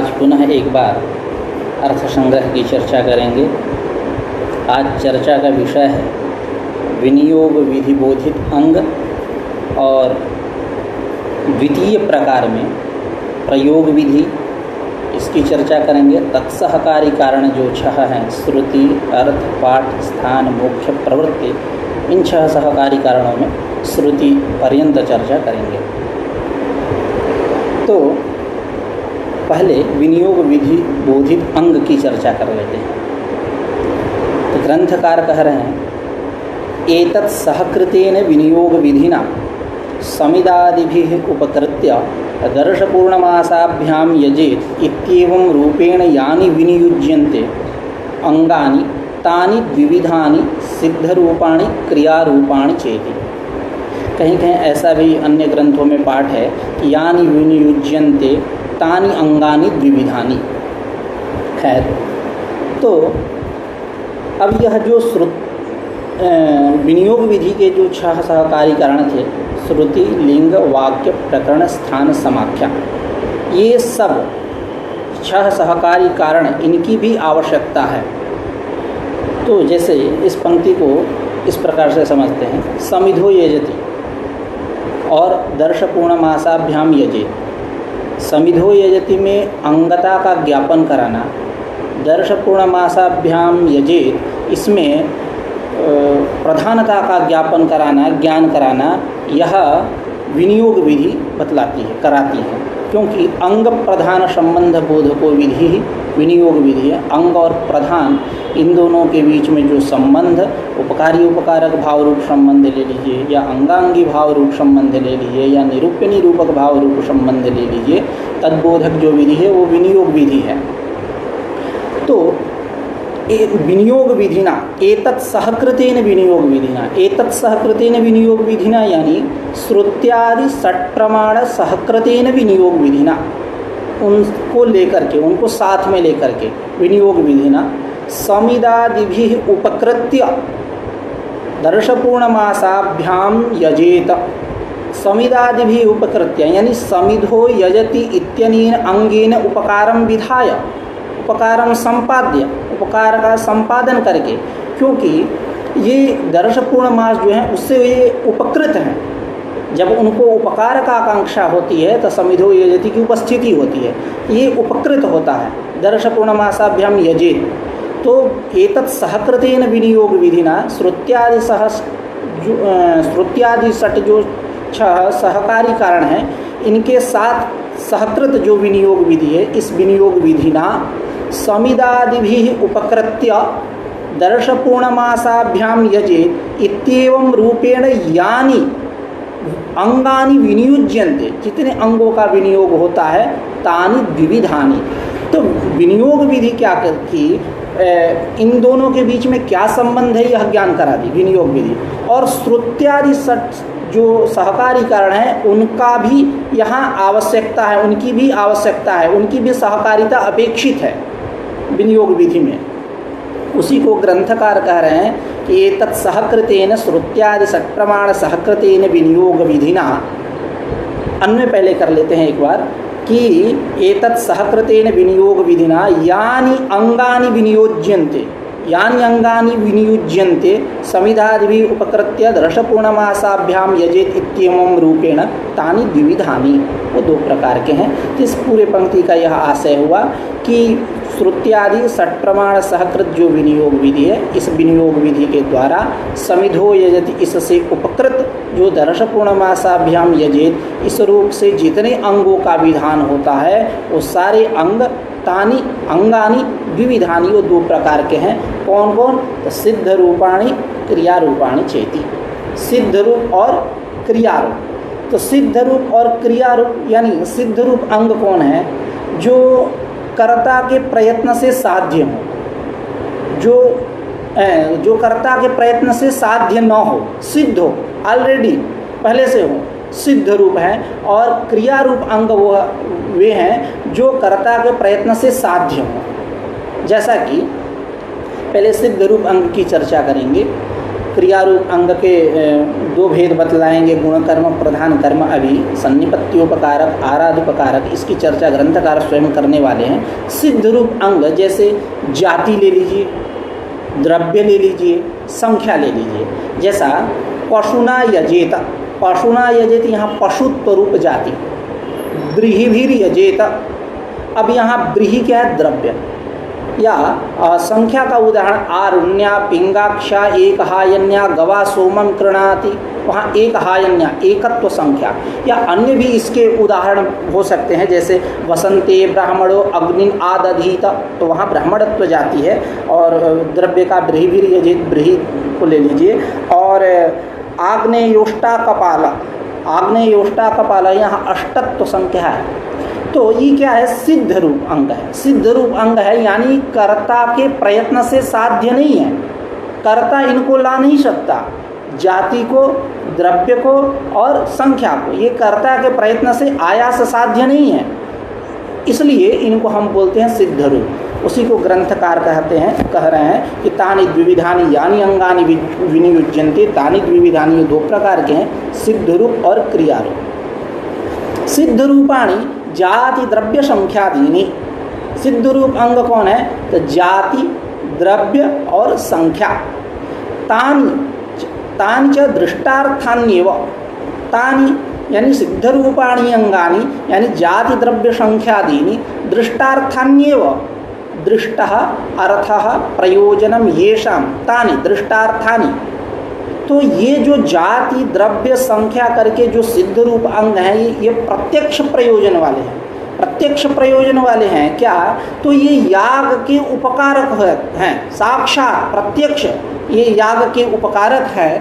आज पुनः एक बार अर्थ संग्रह की चर्चा करेंगे। आज चर्चा का विषय है विनियोग विधि बोधित अंग और द्वितीय प्रकार में प्रयोग विधि, इसकी चर्चा करेंगे। तत्सहकारी कारण जो 6 हैं, श्रुति, अर्थ, पाठ, स्थान, मोक्ष, प्रवृत्ति, इन 6 सहकारी कारणों में श्रुति पर्यंत चर्चा करेंगे। तो पहले विनियोग विधि बोधित अंग की चर्चा कर लेते हैं। तो ग्रंथकार कह रहे हैं एतत् सहकृतेन विनियोग विधिना समिदादिभिः उपकृत्य दर्शपूर्णमासाभ्यां यजेत् इत्येवं रूपेण यानि विनियुज्यन्ते अंगानि तानि द्विविधानि सिद्धरूपाणि क्रियारूपाणि चेति। कहीं कहीं ऐसा भी अन्य ग्रंथों में पाठ है कि यानि विनियुज्यन्ते तानि अंगानि द्विविधानि। खैर, तो अब यह जो विनियोग विधि के जो 6 सहकारी कारण थे, श्रुति, लिंग, वाक्य, प्रकरण, स्थान, समाख्या, ये सब 6 सहकारी कारण, इनकी भी आवश्यकता है। तो जैसे इस पंक्ति को इस प्रकार से समझते हैं, समिधो यजति और दर्शपूर्णमासाभ्याम यजेत्। समिधो यजति में अंगता का ज्ञापन कराना, दर्शपूर्णमासाभ्याम यजेत् इसमें प्रधानता का ज्ञापन कराना, ज्ञान कराना, यह विनियोग विधि बतलाती है, कराती है। क्योंकि अंग प्रधान संबंध बोधको विधि ही विनियोग विधि है। अंग और प्रधान, इन दोनों के बीच में जो संबंध, उपकारी उपकारक भाव रूप संबंध ले लीजिए, या अंगांगी भाव रूप संबंध ले लीजिए, या निरूप्य निरूपक भाव रूप संबंध ले लीजिए, तद्बोधक जो विधि है वो विनियोग विधि है। तो विनियोग विधिना एतत् सहकृतेन विनियोग विधिना, एतत् सहकृतेन विनियोग विधिना यानी श्रुत्यादि 6 प्रमाण सहकृतेन विनियोग विधिना, उनको लेकर के, उनको साथ में लेकर के विनियोग विधिना समिदादिभिः उपकृत्य दर्शपूर्णमासाभ्याम यजेत। समिदादिभिः उपकृत्य यानी समिधो यजति इत्यनेन अंगेन उपकारं विधाय, उपकारं संपाद्य, उपकार का संपादन करके, क्योंकि ये दर्शपूर्ण मास जो हैं उससे ये उपकृत हैं। जब उनको उपकार का आकांक्षा होती है तो समिधो यजति की उपस्थिति होती है, ये उपकृत होता है। दर्शपूर्ण मासाभ्याम यजेत, तो एतत् सहकृतेन विनियोग विधिना श्रुत्यादि 6 जो 6 सहकारी कारण हैं, इनके साथ सहकृत जो विनियोग विधि है, इस विनियोग विधिना समिदादिभिः उपकृत्य दर्शपूर्णमासाभ्याम यजेत् इत्येवं रूपेण यानि अंगानि विनियुज्यन्ते, जितने अंगों का विनियोग होता है, तानि द्विविधानि। तो विनियोग विधि क्या करती, इन दोनों के बीच में क्या संबंध है यह ज्ञान करा दी विनियोग विधि। और श्रुत्यादि 6 जो सहकारी कारण हैं उनका भी यहाँ आवश्यकता है, उनकी भी आवश्यकता है, उनकी भी सहकारिता अपेक्षित है विनियोग विधि में। उसी को ग्रंथकार कह रहे हैं कि एतत् सहकृतेन श्रुत्यादि 6 प्रमाण सहकृतेन विनियोग विधिना। अन्वय पहले कर लेते हैं एक बार कि एतत् सहकृतेन विनियोग विधिना यानि अंगानि विनियोज्यन्ते, यानि अंगानि विनियुज्यन्ते समिधादिभिः उपकृत्य दर्शपूर्णमासाभ्याम यजेत इत्येवं रूपेण तानि द्विविधानि। वो 2 प्रकार के हैं। इस पूरे पंक्ति का यह आशय हुआ कि श्रुत्यादि 6 प्रमाण सहकृत जो विनियोग विधि है, इस विनियोग विधि के द्वारा समिधो यजति, इससे उपकृत जो दर्शपूर्णमासाभ्याम यजेत, इस रूप से जितने अंगों का विधान होता है वो सारे अंग, तानि अंगानि द्विविधानि, वो 2 प्रकार के हैं। कौन कौन? तो सिद्ध रूपाणि क्रिया रूपाणि चेति। सिद्ध रूप और क्रिया रूप। तो सिद्ध रूप और क्रिया रूप यानी सिद्ध रूप अंग कौन है? जो कर्ता के प्रयत्न से साध्य हो, जो कर्ता के प्रयत्न से साध्य न हो, सिद्ध हो, ऑलरेडी पहले से हो, सिद्ध रूप है। और क्रिया रूप अंग वो वे हैं जो कर्ता के प्रयत्न से साध्य हो। जैसा कि पहले सिद्ध रूप अंग की चर्चा करेंगे क्रियारूप अंग के दो भेद बतलाएंगे, गुण कर्म प्रधान कर्म। अभी सन्निपत्योपकारक आराधोपकारक इसकी चर्चा ग्रंथकार स्वयं करने वाले हैं। सिद्ध रूप अंग जैसे जाति ले लीजिए, द्रव्य ले लीजिए, संख्या ले लीजिए। जैसा पशुना यजेत, पशुना यजेत यहाँ पशुत्व रूप जाति, ब्रीहिभिर यजेत, अब यहाँ ब्रीहि क्या है? द्रव्य। या संख्या का उदाहरण आरुण्या पिंगाक्षा एक हायन्या गवा सोमम कृणाति, वहाँ एक हायन्या एकत्व संख्या। या अन्य भी इसके उदाहरण हो सकते हैं, जैसे वसंते ब्राह्मणो अग्निन आदधीत, तो वहाँ ब्राह्मणत्व जाति है। और द्रव्य का ब्रीहिभिर यजेत, ब्रीहि को ले लीजिए। और आग्नेयोष्टा कपाल, आग्नेयोष्टा कपाल यहाँ अष्टत्व संख्या है। तो ये क्या है? सिद्ध रूप अंग है। सिद्ध रूप अंग है यानी कर्ता के प्रयत्न से साध्य नहीं है, कर्ता इनको ला नहीं सकता, जाति को, द्रव्य को और संख्या को, ये कर्ता के प्रयत्न से आयास साध्य नहीं है, इसलिए इनको हम बोलते हैं सिद्ध रूप। उसी को ग्रंथकार कहते हैं, कह रहे हैं कि तानि द्विविधानि यानि अंगानि विनियुज्यन्ते, तानि द्विविधानि, ये दो प्रकार के हैं, सिद्ध रूप और क्रिया रूप। सिद्ध रूपाणि जाति द्रव्य संख्यादीनि, सिद्ध रूप अंग कौन है? तो जाति, द्रव्य और संख्या। तानि च दृष्टार्थान्येव, तानि यानी सिद्ध रूपाणि अंगानि यानी जाति द्रव्य संख्यादीनि दृष्टार्थान्येव, दृष्टः अर्थः प्रयोजनम येषां तानि दृष्टार्थानि। तो ये जो जाति द्रव्य संख्या करके जो सिद्ध रूप अंग हैं, ये प्रत्यक्ष प्रयोजन वाले हैं। प्रत्यक्ष प्रयोजन वाले हैं क्या? तो ये याग के उपकारक हैं, साक्षात प्रत्यक्ष ये याग के उपकारक हैं।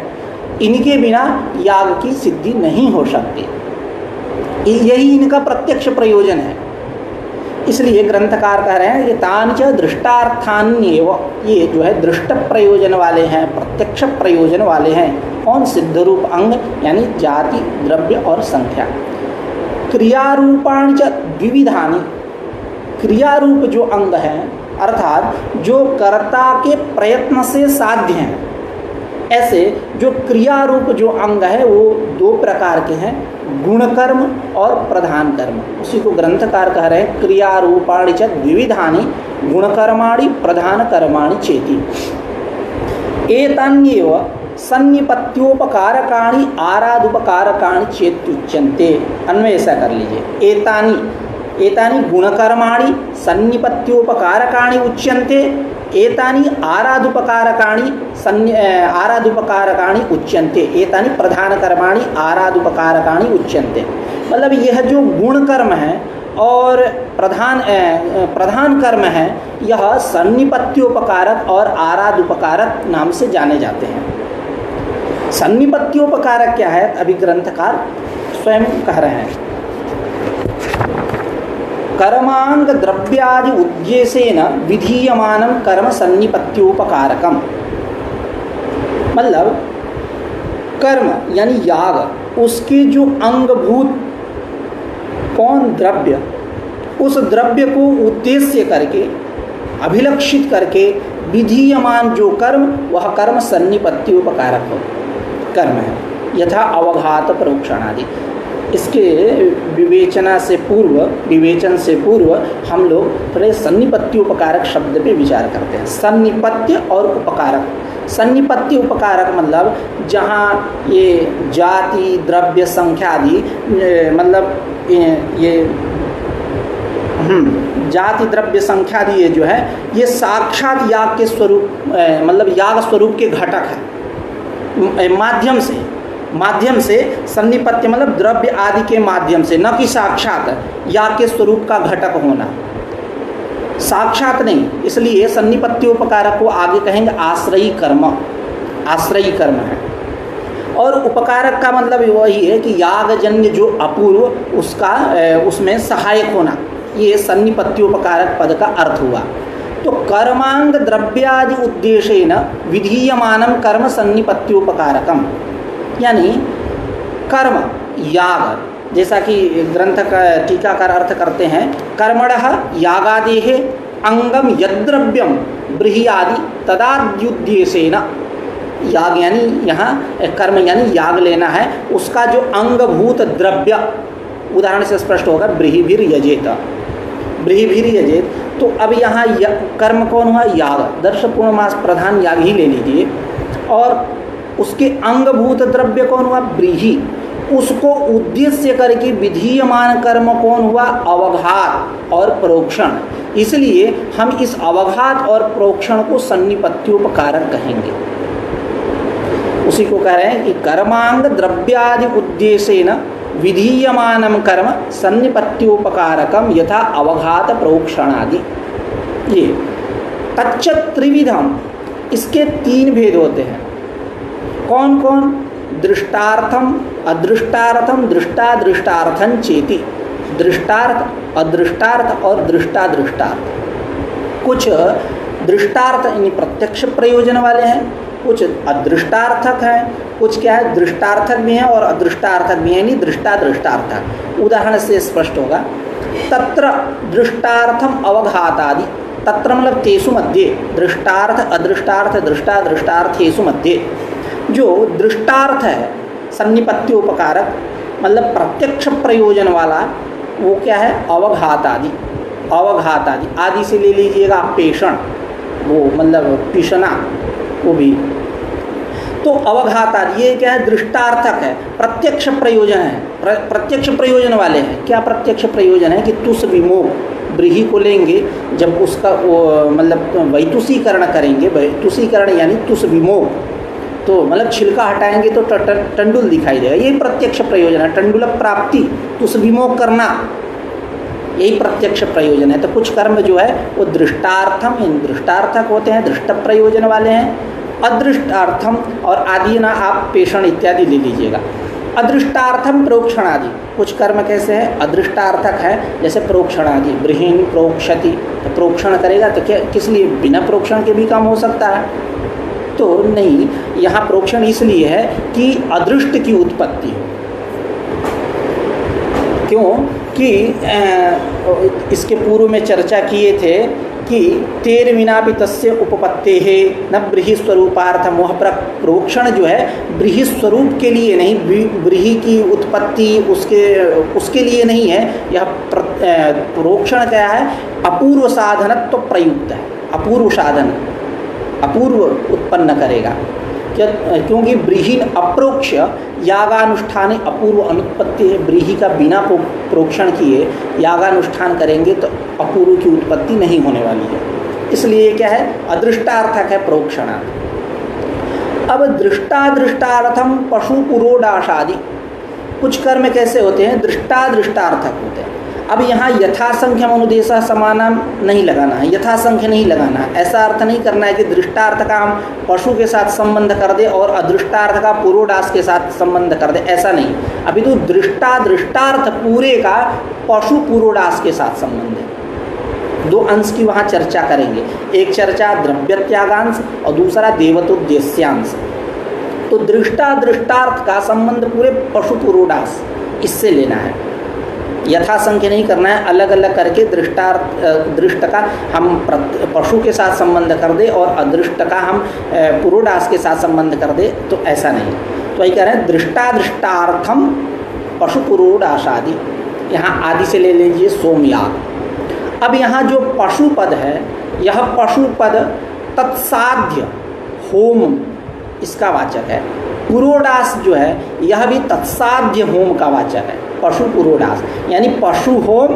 इनके बिना याग की सिद्धि नहीं हो सकती, यही इनका प्रत्यक्ष प्रयोजन है। इसलिए ग्रंथकार कह रहे हैं कि तांच दृष्टार्थान्येव, ये जो है दृष्ट प्रयोजन वाले हैं, प्रत्यक्ष प्रयोजन वाले हैं। कौन? सिद्ध रूप अंग यानी जाति द्रव्य और संख्या। क्रियारूपाणि च द्विविधानि, क्रियारूप जो अंग हैं अर्थात जो कर्ता के प्रयत्न से साध्य हैं, ऐसे जो क्रिया रूप जो अंग है वो दो प्रकार के हैं, गुण कर्म और प्रधान कर्म। उसी को ग्रंथकार कह रहे हैं क्रिया रूपाणि च द्विविधानि गुणकर्माणि प्रधान कर्माणि चेति। एतान्येव सन्निपत्योपकारकाणि आराधुपकारकाणि चेत्युच्यन्ते। अन्वय ऐसा कर लीजिए, एतानि गुणकर्माणि सन्निपत्योपकारकाणि उच्यन्ते, एतानि आराधुपकारकाणि उच्यन्ते, एतानि प्रधान कर्माणि आराधुपकारकाणि उच्यन्ते। मतलब यह जो गुण कर्म है और प्रधान कर्म है, यह सन्निपत्योपकारक और आराधुपकारक नाम से जाने जाते हैं। सन्निपत्योपकारक क्या है? अभी ग्रंथकार स्वयं कह रहे हैं, कर्मांग द्रव्यादि उद्देश्येन विधीयमानं कर्म सन्निपत्योपकारकम। मतलब कर्म यानी याग, उसके जो अंगभूत कौन? द्रव्य। उस द्रव्य को उद्देश्य करके, अभिलक्षित करके विधीयमान जो कर्म, वह कर्म सन्निपत्योपकारक कर्म है। यथा अवघात प्रोक्षण आदि। इसके विवेचन से पूर्व हम लोग थोड़े सन्निपत्योपकारक शब्द पे विचार करते हैं। सन्निपत्य और उपकारक। सन्निपत्य उपकारक मतलब जहाँ ये जाति द्रव्य संख्या आदि, मतलब ये जाति द्रव्य संख्या आदि ये जो है ये साक्षात याग के स्वरूप, मतलब याग स्वरूप के घटक है। माध्यम से सन्निपत्य मतलब द्रव्य आदि के माध्यम से, न कि साक्षात याग के स्वरूप का घटक होना, साक्षात नहीं। इसलिए सन्निपत्योपकारक को आगे कहेंगे आश्रयी कर्म, आश्रयी कर्म है। और उपकारक का मतलब वही है कि यागजन्य जो अपूर्व उसका उसमें सहायक होना, ये सन्निपत्योपकारक पद का अर्थ हुआ। तो कर्मांग द्रव्यादि उद्देश्येन विधीयमानं कर्म सन्निपत्योपकारकम, यानी कर्म याग, जैसा कि ग्रंथ का टीकाकार अर्थ करते हैं, कर्मणः यागादेः अंगम यद्रव्यम ब्रीहि आदि तदाद्युद्देशेन, याग यानी यहाँ कर्म यानी याग लेना है, उसका जो अंगभूत द्रव्य, उदाहरण से स्पष्ट होगा, ब्रीहिभिर यजेत, ब्रीहिभिर यजेत। तो अब यहाँ कर्म कौन हुआ? याग, दर्श पूर्णमास प्रधान याग ही ले लीजिए। और उसके अंगभूत द्रव्य कौन हुआ? ब्रीहि। उसको उद्देश्य करके विधीयमान कर्म कौन हुआ? अवघात और प्रोक्षण। इसलिए हम इस अवघात और प्रोक्षण को सन्निपत्योपकारक कहेंगे। उसी को कह रहे हैं कि कर्मांग द्रव्यादि उद्देश्येन विधीयमानम कर्म सन्निपत्योपकारकम यथा अवघात प्रोक्षणादि। ये तच्च त्रिविधम, इसके 3 भेद होते हैं। कौन कौन? दृष्टार्थम, अदृष्टार्थम, दृष्टादृष्टार्थं चेति। दृष्टार्थ, अदृष्टार्थ और दृष्टादृष्टार्थ। कुछ दृष्टार्थ यानी प्रत्यक्ष प्रयोजन वाले हैं, कुछ अदृष्टार्थक हैं, कुछ क्या है दृष्टार्थक भी हैं और अदृष्टार्थक भी हैं, यानी दृष्टादृष्टार्थक। उदाहरण से स्पष्ट होगा। तत्र दृष्टार्थम अवघातादि, तत्र मतलब तेषु मध्ये, दृष्टार्थ अदृष्टार्थ दृष्टादृष्टार्थेषु मध्ये। जो दृष्टार्थ है सन्निपत्योपकारक, मतलब प्रत्यक्ष प्रयोजन वाला, वो क्या है? अवघात आदि। अवघात आदि, आदि से ले लीजिएगा पेषण, वो मतलब पिषना, वो भी। तो अवघात आदि ये क्या है? दृष्टार्थक है, प्रत्यक्ष प्रयोजन है, प्रत्यक्ष प्रयोजन वाले हैं। क्या प्रत्यक्ष प्रयोजन है? कि तुष विमोह, ब्रीहि को लेंगे जब उसका वो मतलब वैतुषीकरण करेंगे, वैतुषीकरण यानी तुष विमोह, तो मतलब छिलका हटाएंगे तो टंडुल दिखाई देगा, यही प्रत्यक्ष प्रयोजन है। टंडुल प्राप्ति, तुष विमोह करना, यही प्रत्यक्ष प्रयोजन है। तो कुछ कर्म जो है वो दृष्टार्थम, इन दृष्टार्थक होते हैं, दृष्ट प्रयोजन वाले हैं। अदृष्टार्थम और आदि ना आप पेषण इत्यादि ले लीजिएगा। अदृष्टार्थम प्रोक्षण आदि, कुछ कर्म कैसे हैं? अदृष्टार्थक है, जैसे प्रोक्षण आदि, ब्रीहीन प्रोक्षति, तो प्रोक्षण करेगा तो क्या किस लिए? बिना प्रोक्षण के भी काम हो सकता है, तो नहीं। यहाँ प्रोक्षण इसलिए है कि अदृष्ट की उत्पत्ति हो। क्यों? कि इसके पूर्व में चर्चा किए थे कि तेर विनापि तस्य उपपत्ते है न ब्रीहि स्वरूपार्थ मोह। प्रोक्षण जो है ब्रीहि स्वरूप के लिए नहीं, ब्रीहि की उत्पत्ति उसके लिए नहीं है। यह प्रोक्षण क्या है? अपूर्व साधनत्व प्रयुक्त है, अपूर्व साधन, अपूर्व उत्पन्न करेगा। क्योंकि ब्रीहीन अप्रोक्ष यागानुष्ठान अपूर्व अनुत्पत्ति है। ब्रीही का बिना प्रोक्षण किए यागानुष्ठान करेंगे तो अपूर्व की उत्पत्ति नहीं होने वाली है, इसलिए क्या है? अदृष्टार्थक है प्रोक्षणार्थ। अब दृष्टादृष्टार्थम पशु पुरोडाशादि, कुछ कर्म कैसे होते हैं? दृष्टादृष्टार्थक होते हैं। अब यहाँ यथासंख्यम अनुदेशा समानम नहीं लगाना है, यथासंख्य नहीं लगाना है। ऐसा अर्थ नहीं करना है कि दृष्टार्थ का हम पशु के साथ संबंध कर दे और अदृष्टार्थ का पुरोडास के साथ संबंध कर दे, ऐसा नहीं। अभी तो दृष्टार्थ पूरे का पशु पुरोडास के साथ संबंध है। 2 अंश की वहाँ चर्चा करेंगे, एक चर्चा द्रव्य त्यागांश और दूसरा देवतोद्देश्यांश। तो दृष्टार्थ का संबंध पूरे पशु पुरोडास, इससे लेना है। यथासंख्य नहीं करना है, अलग अलग करके दृष्ट का हम पशु के साथ संबंध कर दे और अदृष्ट का हम पुरोडास के साथ संबंध कर दे, तो ऐसा नहीं। तो वही कह रहे हैं दृष्टादृष्टार्थम पशु पुरोडाशादि। यहाँ आदि से ले लीजिए सोमयाग। अब यहाँ जो पशु पद है, यह पशु पद तत्साध्य होम इसका वाचक है। पुरोडास जो है यह भी तत्साध्य होम का वाचक है। पशु पुरोडास यानी पशु होम,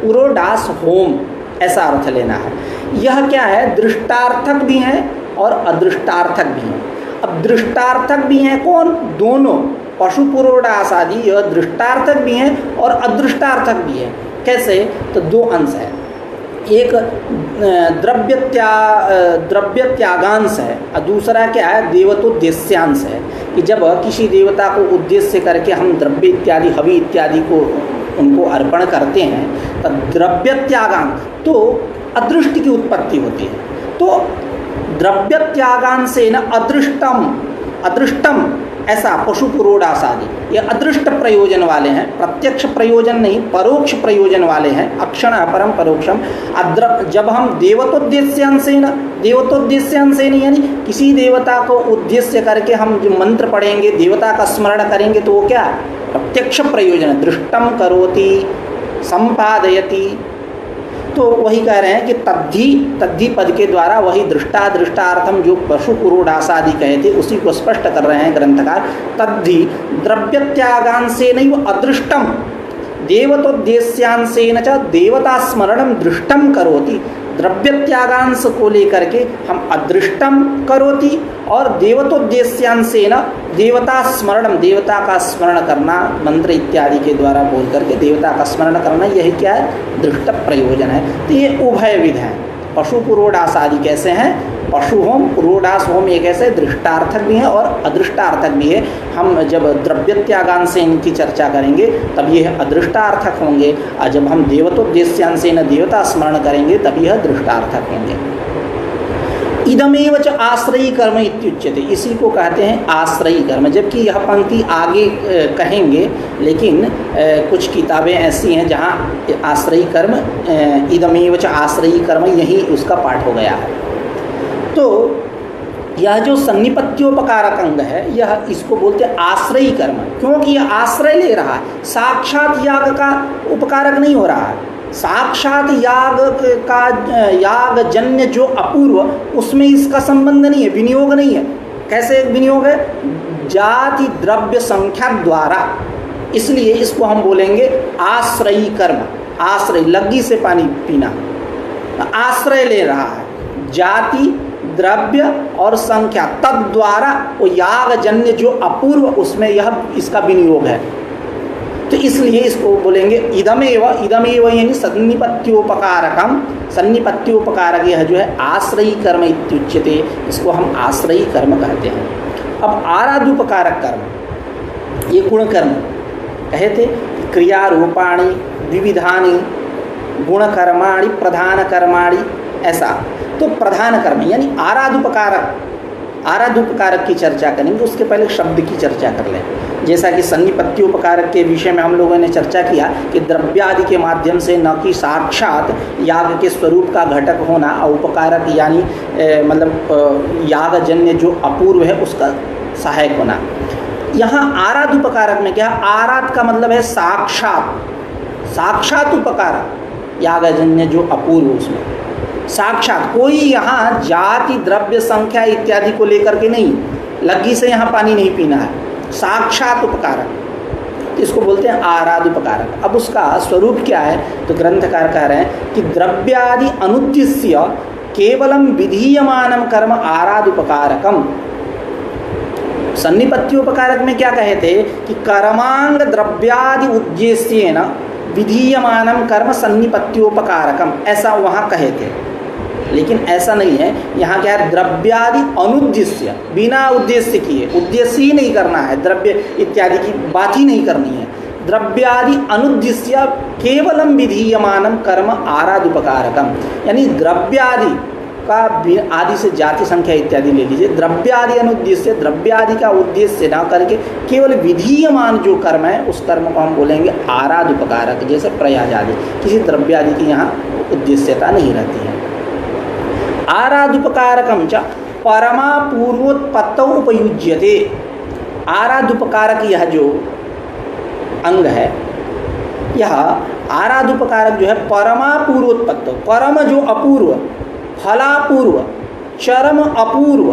पुरोडास होम, ऐसा अर्थ लेना है। यह क्या है? दृष्टार्थक भी हैं और अदृष्टार्थक भी हैं। अब दृष्टार्थक भी हैं कौन? दोनों, पशु पुरोडास आदि यह दृष्टार्थक भी हैं और अदृष्टार्थक भी हैं। कैसे? तो 2 अंश है, एक द्रव्य त्यागांश है और दूसरा क्या है? देवतोद्देश्यांश है, कि जब किसी देवता को उद्देश्य करके हम द्रव्य इत्यादि हवि इत्यादि को उनको अर्पण करते हैं, तब द्रव्य त्यागांश तो अदृष्ट की उत्पत्ति होती है। तो द्रव्य त्यागांश से न अदृष्टम ऐसा पशु पुरोडास आदि, ये अदृष्ट प्रयोजन वाले हैं, प्रत्यक्ष प्रयोजन नहीं, परोक्ष प्रयोजन वाले हैं। अक्षण अपरम परोक्षम। जब हम देवतोद्देश्यांशेन, देवतोद्देश्यांशेन यानी किसी देवता को उद्देश्य करके हम जो मंत्र पढ़ेंगे, देवता का स्मरण करेंगे, तो वो क्या प्रत्यक्ष प्रयोजन, दृष्टम करोति संपादयति। तो वही कह रहे हैं कि तद्धि पद के द्वारा वही दृष्टार्थम जो पशु पुरोडासादि कहे थे उसी को स्पष्ट कर रहे हैं ग्रंथकार। तद्धि द्रव्य त्यागांशेन नैव अदृष्टम देवतोद्देश्यांशेन च देवता स्मरणम दृष्टम करोति। द्रव्य त्यागांश को लेकर के हम अदृष्टम करोति और देवतोद्देश्यांशेन देवता स्मरणम, देवता का स्मरण करना मंत्र इत्यादि के द्वारा बोल करके देवता का स्मरण करना, यही क्या है दृष्ट प्रयोजन है। तो ये उभय विध है। पशु पुरोडास आदि कैसे हैं, पशु होम पुरोडास होम ये कैसे दृष्टार्थक भी है और अदृष्टार्थक भी है। हम जब द्रव्य त्यागांश से इनकी चर्चा करेंगे तब ये अदृष्टार्थक होंगे, और जब हम देवतोद्देश्यांश से देवता स्मरण करेंगे तब यह दृष्टार्थक होंगे। इदमेव च आश्रयी कर्म इत्युच्यते, इसी को कहते हैं आश्रयी कर्म। जबकि यह पंक्ति आगे कहेंगे, लेकिन कुछ किताबें ऐसी हैं जहाँ आश्रयी कर्म, इदमेव च आश्रयी कर्म, यही उसका पाठ हो गया है। तो यह जो सन्निपत्योपकारक अंग है, यह इसको बोलते हैं आश्रयी कर्म, क्योंकि यह आश्रय ले रहा है, साक्षात याग का उपकारक नहीं हो रहा है। साक्षात याग का यागजन्य जो अपूर्व, उसमें इसका संबंध नहीं है, विनियोग नहीं है। कैसे विनियोग है, जाति द्रव्य संख्या द्वारा, इसलिए इसको हम बोलेंगे आश्रयी कर्म। आश्रय, लग्गी से पानी पीना, आश्रय ले रहा है, जाति द्रव्य और संख्या तद द्वारा वो यागजन्य जो अपूर्व, उसमें यह इसका विनियोग है। तो इसलिए इसको बोलेंगे इदमेव, इदमेव यानी सन्निपत्योपकारकम, सन्निपत्योपकारक यह जो है आश्रयी कर्म इत्युच्यते, इसको हम आश्रयी कर्म कहते हैं। अब आराधुपकारक कर्म, ये गुण कर्म कहे थे, क्रिया रूपाणि विविधानि गुणकर्माणि प्रधान कर्माणि, ऐसा। तो प्रधान कर्म यानी आराधुपकारक, आराधुपकारक की चर्चा करेंगे, उसके पहले शब्द की चर्चा कर लें। जैसा कि सन्निपत्योपकारक के विषय में हम लोगों ने चर्चा किया कि द्रव्यादि के माध्यम से न कि साक्षात याग के स्वरूप का घटक होना, और उपकारक यानी मतलब यागजन्य जो अपूर्व है उसका सहायक होना। यहाँ आराधुपकारक में क्या, आराध का मतलब है साक्षात, साक्षात उपकारक, यागजन्य जो अपूर्व, उसमें साक्षात कोई यहाँ जाति द्रव्य संख्या इत्यादि को लेकर के नहीं, लग्गी से यहाँ पानी नहीं पीना है, साक्षात उपकारक, तो इसको बोलते हैं आराधुपकारक। अब उसका स्वरूप क्या है, तो ग्रंथकार कह रहे हैं कि द्रव्यादि अनुद्देश्य केवलम विधीयमानम कर्म आराधुपकारकम। सन्निपत्योपकारक में क्या कहे थे कि कर्मांग द्रव्यादि उद्देश्येन विधीयमानम कर्म सन्निपत्योपकारकम, ऐसा वहाँ कहे थे। लेकिन ऐसा नहीं है, यहाँ क्या है, द्रव्यादि अनुद्देश्य, बिना उद्देश्य किए, उद्देश्य ही नहीं करना है, द्रव्य इत्यादि की बात ही नहीं करनी है। द्रव्यादि अनुद्देश्य केवलम विधीयमानम कर्म आराधुपकारकम, यानी द्रव्यादि का आदि से जाति संख्या इत्यादि ले लीजिए, द्रव्यादि अनुद्देश्य, द्रव्यादि का उद्देश्य ना करके केवल विधीयमान जो कर्म है उस कर्म को हम बोलेंगे आराधुपकारक। जैसे प्रयाज आदि, किसी द्रव्यादि की यहाँ उद्देश्यता नहीं रहती है। आराधुपकारकम च परमा पूर्वोत्पत्तौ उपयुज्यते। आराधुपकारक यह जो अंग है, यह आराधुपकारक जो है परमा पूर्वोत्पत्तौ, परम जो अपूर्व, फलापूर्व, चरम अपूर्व,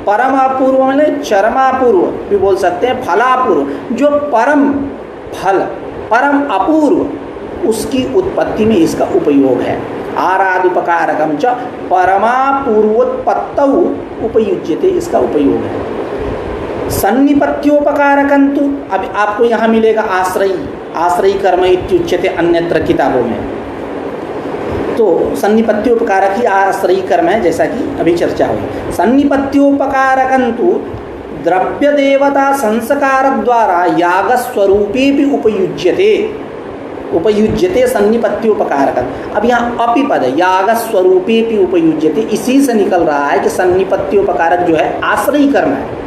परम अपूर्व माने चरमापूर्व भी बोल सकते हैं, फलापूर्व, जो परम फल, परम अपूर्व, उसकी उत्पत्ति में इसका उपयोग है। आराधुपकारकम च परमा पूर्वोत्पत्तौ उपयुज्यते, इसका उपयोग है। सन्निपत्योपकारकंतु, अब आपको यहाँ मिलेगा आश्रयी, आश्रयी कर्म इत्युच्यते अन्यत्र किताबों में। तो सन्निपत्योपकारक ही आश्रयी कर्म है, जैसा कि अभी चर्चा हुई। सन्निपत्योपकारकंतु द्रव्य देवता संस्कार द्वारा याग स्वरूपे भी उपयुज्यते, उपयुज्यते सन्निपत्योपकारक। अब यहाँ अपि पद है, याग स्वरूपे भी उपयुज्यते, इसी से निकल रहा है कि सन्निपत्योपकारक जो है आश्रयी कर्म है।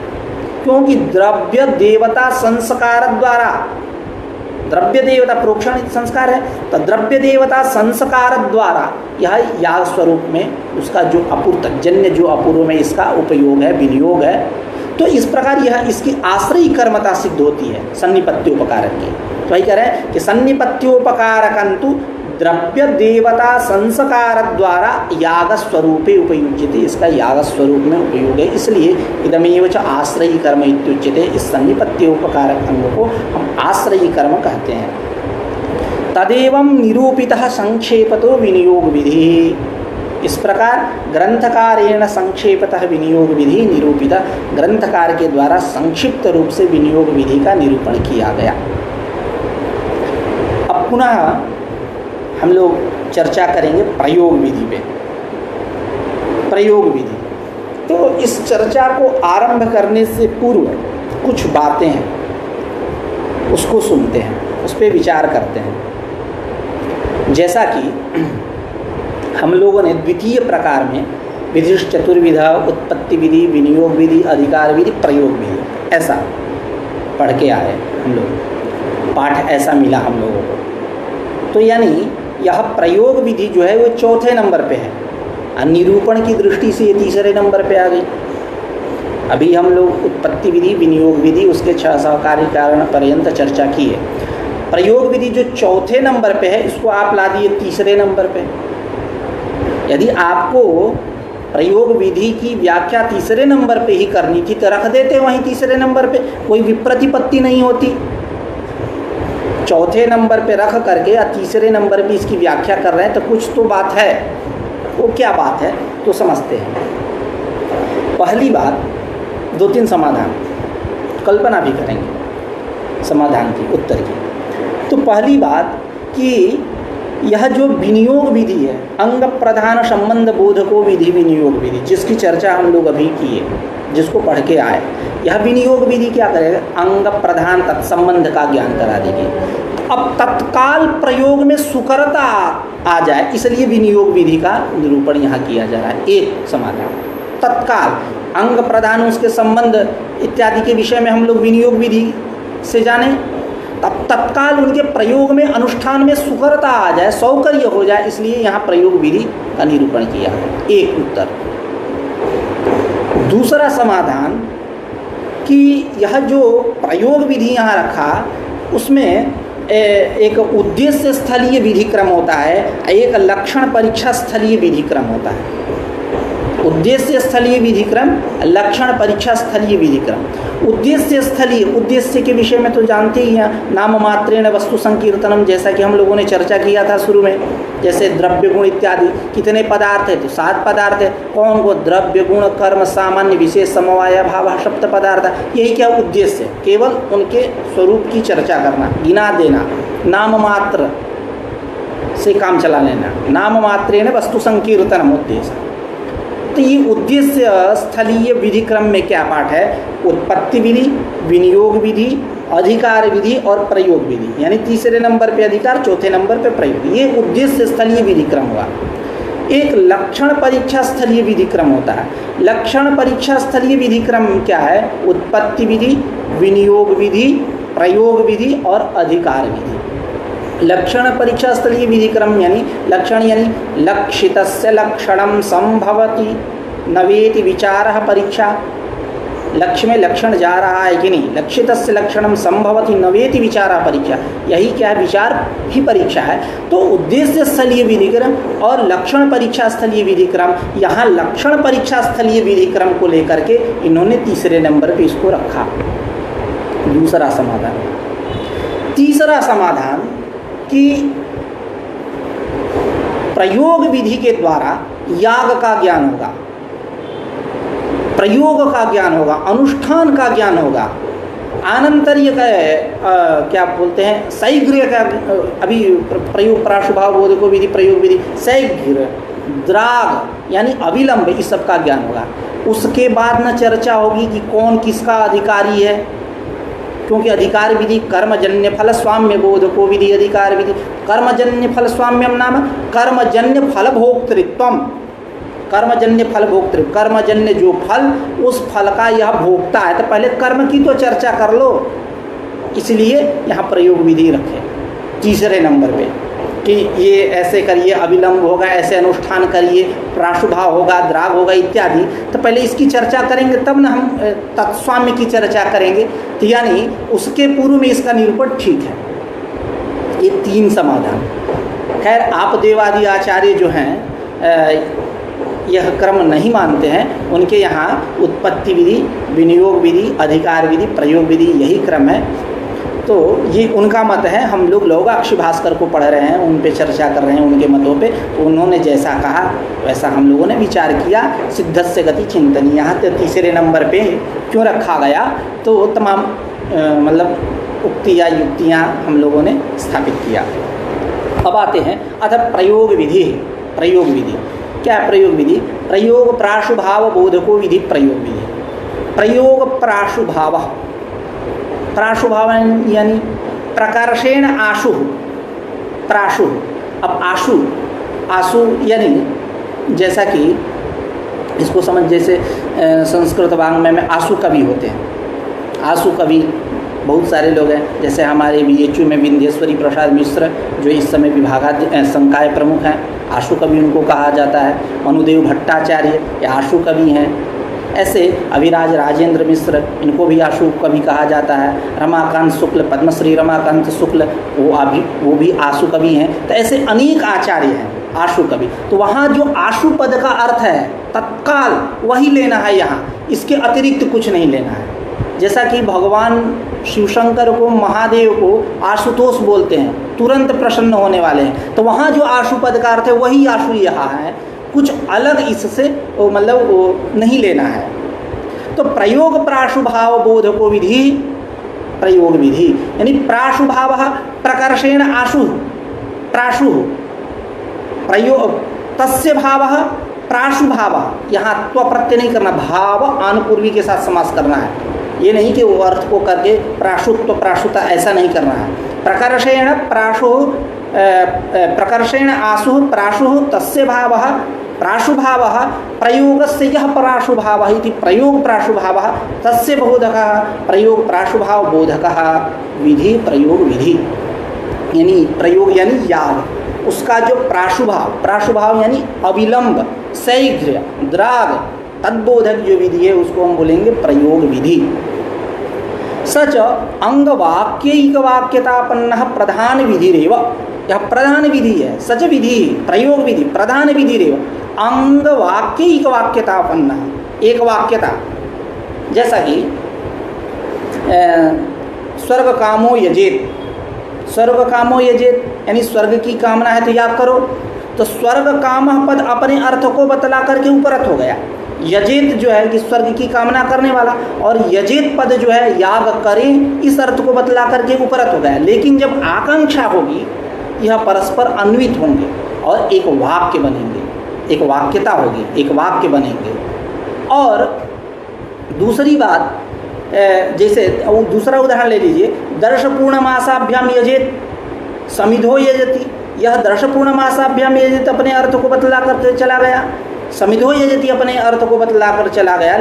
क्योंकि द्रव्य देवता संस्कार द्वारा, द्रव्य देवता प्रोक्षण संस्कार है, तो द्रव्य देवता संस्कार द्वारा यह याग स्वरूप में उसका जो अपूर्त जन्य जो अपूर्व में इसका उपयोग है, विनियोग है, तो इस प्रकार यह इसकी आश्रयी कर्मता सिद्ध होती है सन्निपत्योपकारक की। तो वही कह रहे हैं कि सन्निपत्योपकारकंतु द्रव्य देवता संस्कार द्वारा याग स्वरूपे उपयुज्यते, इसका याग स्वरूप में उपयोग है, इसलिए इदमेव च आश्रयी कर्म इत्युच्यते। इस सन्निपत्योपकारक अंग को हम आश्रयी कर्म कहते हैं। तदेवं निरूपितः संक्षेपतो विनियोग विधि, इस प्रकार ग्रंथकारेण संक्षेपतः विनियोग विधि निरूपित, ग्रंथकार के द्वारा संक्षिप्त रूप से विनियोग विधि का निरूपण किया गया। अब पुनः हम लोग चर्चा करेंगे प्रयोग विधि पे। प्रयोग विधि, तो इस चर्चा को आरंभ करने से पूर्व कुछ बातें हैं उसको सुनते हैं, उस पर विचार करते हैं। जैसा कि हम लोगों ने द्वितीय प्रकार में विधिश्च चतुर्विधा, उत्पत्ति विधि, विनियोग विधि, अधिकार विधि, प्रयोग विधि, ऐसा पढ़ के आए हम लोग, पाठ ऐसा मिला हम लोगों को। तो यानी यह प्रयोग विधि जो है वो चौथे नंबर पे है, निरूपण की दृष्टि से ये तीसरे नंबर पे आ गई। अभी हम लोग उत्पत्ति विधि, विनियोग विधि, उसके 6 सहकारी कारण पर्यंत चर्चा की है। प्रयोग विधि जो चौथे नंबर पे है, इसको आप ला दिए तीसरे नंबर पे। यदि आपको प्रयोग विधि की व्याख्या तीसरे नंबर पे ही करनी थी तो रख देते वहीं तीसरे नंबर पे, कोई विप्रतिपत्ति नहीं होती। चौथे नंबर पे रख करके या तीसरे नंबर पे इसकी व्याख्या कर रहे हैं तो कुछ तो बात है। वो क्या बात है तो समझते हैं। पहली बात, 2-3 समाधान कल्पना भी करेंगे समाधान की, उत्तर की। तो पहली बात कि यह जो विनियोग विधि है, अंग प्रधान संबंध बोधको विधि विनियोग विधि, जिसकी चर्चा हम लोग अभी किए, जिसको पढ़ के आए, यह विनियोग विधि क्या करेगा? अंग प्रधान तत्संबंध का ज्ञान करा देगी। अब तत्काल प्रयोग में सुकरता आ जाए, इसलिए विनियोग विधि का निरूपण यहाँ किया जा रहा है। एक समाधान, तत्काल अंग प्रधान उसके संबंध इत्यादि के विषय में हम लोग विनियोग विधि से जाने, तब तत्काल उनके प्रयोग में अनुष्ठान में सुकरता आ जाए, सौकर्य हो जाए, इसलिए यहाँ प्रयोग विधि का निरूपण किया है। एक उत्तर। दूसरा समाधान कि यह जो प्रयोग विधि यहाँ रखा उसमें एक उद्देश्य स्थलीय विधि क्रम होता है, एक लक्षण परीक्षा स्थलीय विधि क्रम होता है। उद्देश्य स्थलीय विधि क्रम, लक्षण परीक्षा स्थलीय विधि क्रम। उद्देश्य स्थलीय, उद्देश्य के विषय में तो जानते ही हैं, नाम मात्रेण वस्तु संकीर्तनम, जैसा कि हम लोगों ने चर्चा किया था शुरू में। जैसे द्रव्य गुण इत्यादि कितने पदार्थ है? तो 7 पदार्थ है। कौन को? द्रव्य गुण कर्म सामान्य विशेष समवाय भाव सप्त पदार्थ। यही क्या उद्देश्य? केवल उनके स्वरूप की चर्चा करना, गिना देना, नाम मात्र से काम चला लेना। नाम मात्रेण वस्तु संकीर्तनम उद्देश्य। तो ये उद्देश्य स्थलीय विधि क्रम में क्या पाठ है? उत्पत्ति विधि, विनियोग विधि, अधिकार विधि और प्रयोग विधि, यानी तीसरे नंबर पे अधिकार, चौथे नंबर पे प्रयोग। ये उद्देश्य स्थलीय विधि क्रम हुआ। एक लक्षण परीक्षा स्थलीय विधि क्रम होता है। लक्षण परीक्षा स्थलीय विधि क्रम क्या है? उत्पत्ति विधि, विनियोग विधि, प्रयोग विधि और अधिकार विधि। लक्षण परीक्षा स्थलीय विधि क्रम यानी लक्षण यानी लक्षितस्य लक्षणम संभवति नवेति विचारः परीक्षा। लक्ष्य में लक्षण जा रहा है कि नहीं, लक्षितस्य लक्षणम संभवति नवेति विचारः परीक्षा, यही क्या है? विचार ही परीक्षा है। तो उद्देश्य स्थलीय विधि क्रम और लक्षण परीक्षा स्थलीय विधि क्रम, यहाँ लक्षण परीक्षा स्थलीय विधि क्रम को लेकर के इन्होंने तीसरे नंबर पे इसको रखा। दूसरा समाधान। तीसरा समाधान कि प्रयोग विधि के द्वारा याग का ज्ञान होगा, प्रयोग का ज्ञान होगा, अनुष्ठान का ज्ञान होगा, आनंतर्य का क्या बोलते हैं, शीघ्र का, अभी प्रयोग प्राशुभाव बोधको विधि, प्रयोग विधि, शीघ्र, द्राग यानी अविलंब, इस सब का ज्ञान होगा। उसके बाद न चर्चा होगी कि कौन किसका अधिकारी है, क्योंकि अधिकार विधि कर्मजन्य फल स्वाम्य बोधको विधि अधिकार विधि। कर्मजन्य फल स्वाम्यम नाम कर्मजन्य फल भोक्तृत्वम, कर्मजन्य फल भोक्तृ, कर्मजन्य जो फल उस फल का यह भोक्ता है। तो पहले कर्म की तो चर्चा कर लो, इसलिए यहाँ प्रयोग विधि रखे तीसरे नंबर पे कि ये ऐसे करिए, अविलंब होगा, ऐसे अनुष्ठान करिए, प्राशुभाव होगा, द्राग होगा इत्यादि। तो पहले इसकी चर्चा करेंगे तब ना हम तत्स्वाम्य की चर्चा करेंगे। तो यानी उसके पूर्व में इसका निरूपण ठीक है। ये 3 समाधान। खैर आप देवादि आचार्य जो हैं यह क्रम नहीं मानते हैं, उनके यहाँ उत्पत्ति विधि, विनियोग विधि, अधिकार विधि, प्रयोग विधि यही क्रम है। तो ये उनका मत है। हम लोग लौगाक्षी भास्कर को पढ़ रहे हैं, उन पे चर्चा कर रहे हैं, उनके मतों पे। तो उन्होंने जैसा कहा वैसा हम लोगों ने विचार किया। सिद्धस्य गति चिंतनी यहाँ तीसरे नंबर पे क्यों रखा गया, तो तमाम मतलब उक्ति या युक्तियाँ हम लोगों ने स्थापित किया। अब आते हैं अतः प्रयोग विधि। प्रयोग विधि क्या है? प्रयोग विधि प्रयोग प्राशुभाव बोधको विधि प्रयोग विधि। प्रयोग प्राशुभाव, प्राशुभाव यानी प्रकर्षेण आशु, प्राशु। अब आशु, आशु यानी जैसा कि इसको समझ, जैसे संस्कृत वाङ्मय में आशु कवि होते हैं। आशु कवि बहुत सारे लोग हैं, जैसे हमारे बीएचयू में विंध्येश्वरी प्रसाद मिश्र जो इस समय विभागाध्यक्ष संकाय प्रमुख हैं, आशु कवि उनको कहा जाता है। अनुदेव भट्टाचार्य ये आशु कवि हैं। ऐसे अभिराज राजेंद्र मिश्र, इनको भी आशु कवि कहा जाता है। रमाकांत शुक्ल, पद्मश्री रमाकांत शुक्ल, वो भी आशु कवि हैं। तो ऐसे अनेक आचार्य हैं आशु कवि। तो वहाँ जो आशु पद का अर्थ है तत्काल वही लेना है यहाँ, इसके अतिरिक्त कुछ नहीं लेना है। जैसा कि भगवान शिवशंकर को, महादेव को आशुतोष बोलते हैं, तुरंत प्रसन्न होने वाले हैं। तो वहाँ जो आशु पद का अर्थ है वही आशु यहाँ है, कुछ अलग इससे मतलब वो नहीं लेना है। तो प्रयोग प्राशुभाव बोधको विधि प्रयोग विधि, यानी प्राशुभाव प्रकर्षेण आशु, प्राशु प्रयोग तस्य भाव प्राशुभाव। यहाँ त्व प्रत्यय नहीं करना, भाव आनुपूर्वी के साथ समास करना है। ये नहीं कि वो अर्थ को करके प्राशुत्व प्राशुता ऐसा नहीं करना है। प्रकर्षेण प्राशु, प्रकर्षेण आशु प्राशु तस्य भाव प्राशुभाव प्रयोगस्य यः प्राशुभाव इति प्रयोग प्राशुभाव तस्य बोधकः प्रयोग प्राशुभाव बोधकः विधि प्रयोग विधि। यानी प्रयोग यानी याग, उसका जो प्राशुभाव, प्राशुभाव यानी अविलंब, शीघ्र, द्राग, तद्बोधक जो विधि है उसको हम बोलेंगे प्रयोग विधि। सच अंग वाक्यैक वाक्यतापन्न प्रधान विधिरेव, यह प्रधान विधि है। सच विधि प्रयोग विधि प्रधान विधिरेव अंग वाक्यैक वाक्यतापन्न, एक वाक्यता। जैसा कि स्वर्ग कामो यजेत, स्वर्ग कामो यजेत यानी स्वर्ग की कामना है तो याग करो। तो स्वर्ग काम पद अपने अर्थ को बतला करके उपरत हो गया। यजेत जो है कि स्वर्ग की कामना करने वाला, और यजेत पद जो है याग करें इस अर्थ को बतला करके उपरत हो गया। लेकिन जब आकांक्षा होगी यह परस्पर अन्वित होंगे और एक वाक्य बनेंगे, एक वाक्यता होगी, एक वाक्य बनेंगे। और दूसरी बात, जैसे दूसरा उदाहरण ले लीजिए, दर्श पूर्णमासाभ्याम यजेत समिधो यजति। यह दर्श पूर्णमासाभ्याम यजेत अपने अर्थ को बतला कर चला गया, समिधो यजति अपने अर्थ को बतला कर चला गया।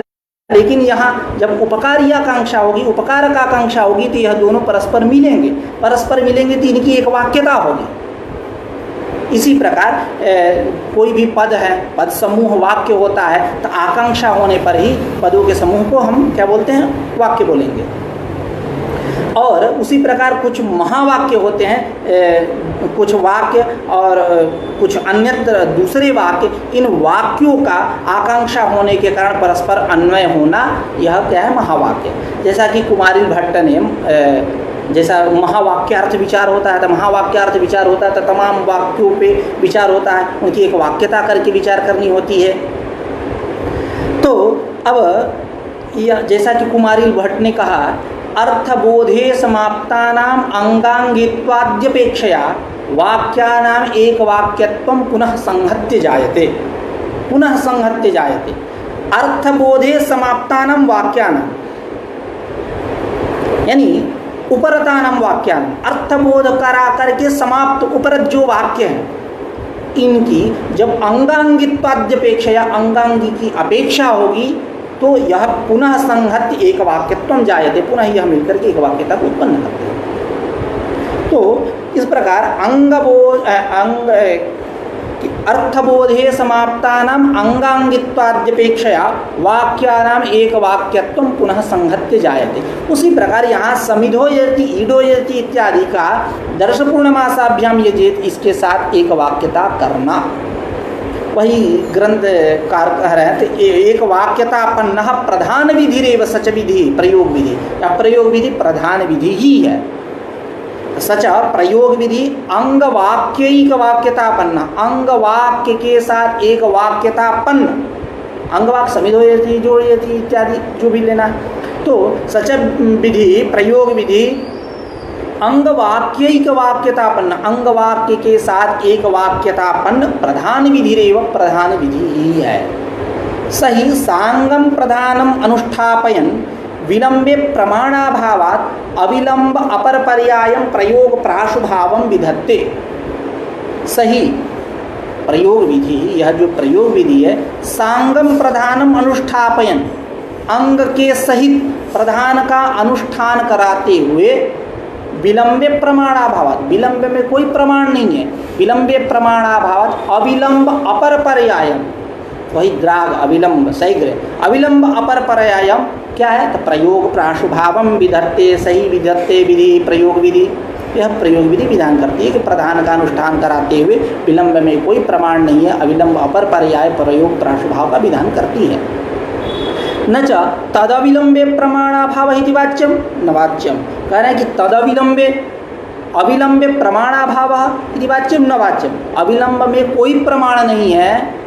लेकिन यहाँ जब उपकारी आकांक्षा होगी, उपकारक आकांक्षा होगी तो यह दोनों परस्पर मिलेंगे, परस्पर मिलेंगे तो इनकी एक वाक्यता होगी। इसी प्रकार कोई भी पद है, पद समूह वाक्य होता है, तो आकांक्षा होने पर ही पदों के समूह को हम क्या बोलते हैं? वाक्य बोलेंगे। और उसी प्रकार कुछ महावाक्य होते हैं, कुछ वाक्य और कुछ अन्यत्र दूसरे वाक्य, इन वाक्यों का आकांक्षा होने के कारण परस्पर अन्वय होना, यह क्या है? महावाक्य। जैसा कि कुमारिल भट्ट ने जैसा महावाक्यार्थ विचार होता है, तो महावाक्यार्थ विचार होता है तो तमाम वाक्यों पे विचार होता है, उनकी एक वाक्यता करके विचार करनी होती है। तो अब यह जैसा कि कुमारिल भट्ट ने कहा, अर्थबोधे समाप्तानाम अंगांगित्वाद्यपेक्षया वाक्यानाम एक वाक्यत्वं पुनः संहत्य जायते, पुनः संहत्य जायते। अर्थबोधे समाप्तानाम वाक्यानाम यानी उपरतानाम वाक्यानाम, अर्थबोध करा करके समाप्त उपरत जो वाक्य हैं इनकी जब अंगांगित्वाद्यपेक्षया अंगांगी की अपेक्षा होगी तो यह पुनः संहत्य एक वाक्यत्वम जायते, पुनः यह मिलकर के एक वाक्यता को उत्पन्न करते हैं। तो इस प्रकार अर्थबोधे समाप्तानाम अंगांगित्वाद्यपेक्षया वाक्यानाम एक वाक्यत्वम पुनः संहत्य जायते। उसी प्रकार यहाँ समिधो यति ईडो यति इत्यादि का दर्शपूर्णमासाभ्याम यजेत, इसके साथ एक वाक्यता करना, वही ग्रंथकार कह रहे हैं। तो एक वाक्यतापन्न प्रधान विधिरेव सच विधि प्रयोग विधि, या प्रयोग विधि प्रधान विधि ही है। सच प्रयोग विधि अंग वाक्यिक वाक्यतापन्न, अंग वाक्य के साथ एक वाक्यतापन्न, अंग वाक्य समिधो यति जो यति इत्यादि जो भी लेना है। तो सच विधि प्रयोग विधि अंग वाक्यिक वाक्यतापन्न, अंग वाक्य के साथ एक वाक्यतापन्न प्रधान विधिरेव प्रधान विधि ही है। सही सांगम प्रधानम अनुष्ठापयन विलंबे प्रमाणाभावात् अविलंब अपर पर्यायम प्रयोग प्राशुभावम विधत्ते। सही प्रयोग विधि, यह जो प्रयोग विधि है, सांगम प्रधानम अनुष्ठापयन, अंग के सहित प्रधान का अनुष्ठान कराते हुए विलंबे प्रमाणाभावात्, विलंब में कोई प्रमाण नहीं है, विलंबे प्रमाणाभावात् अविलंब अपर पर्यायम, वही द्राग अविलंब सैग्र अविलंब अपर पर्यायम क्या है? तो प्रयोग प्राशुभावम विधत्ते, सही विधत्ते विधि प्रयोग विधि, यह प्रयोग विधि विधान करती है कि प्रधान का अनुष्ठान कराते हुए विलंब में कोई प्रमाण नहीं है, अविलंब अपर पर्याय प्रयोग प्राशुभाव का विधान करती है। न च तदविलंबे प्रमाणाभाव इति वाच्यम न वाच्यम, कह रहे हैं कि तदविलंबे अविलंबे प्रमाणाभाव इति वाच्यम न वाच्यम, अविलंब में कोई प्रमाण नहीं है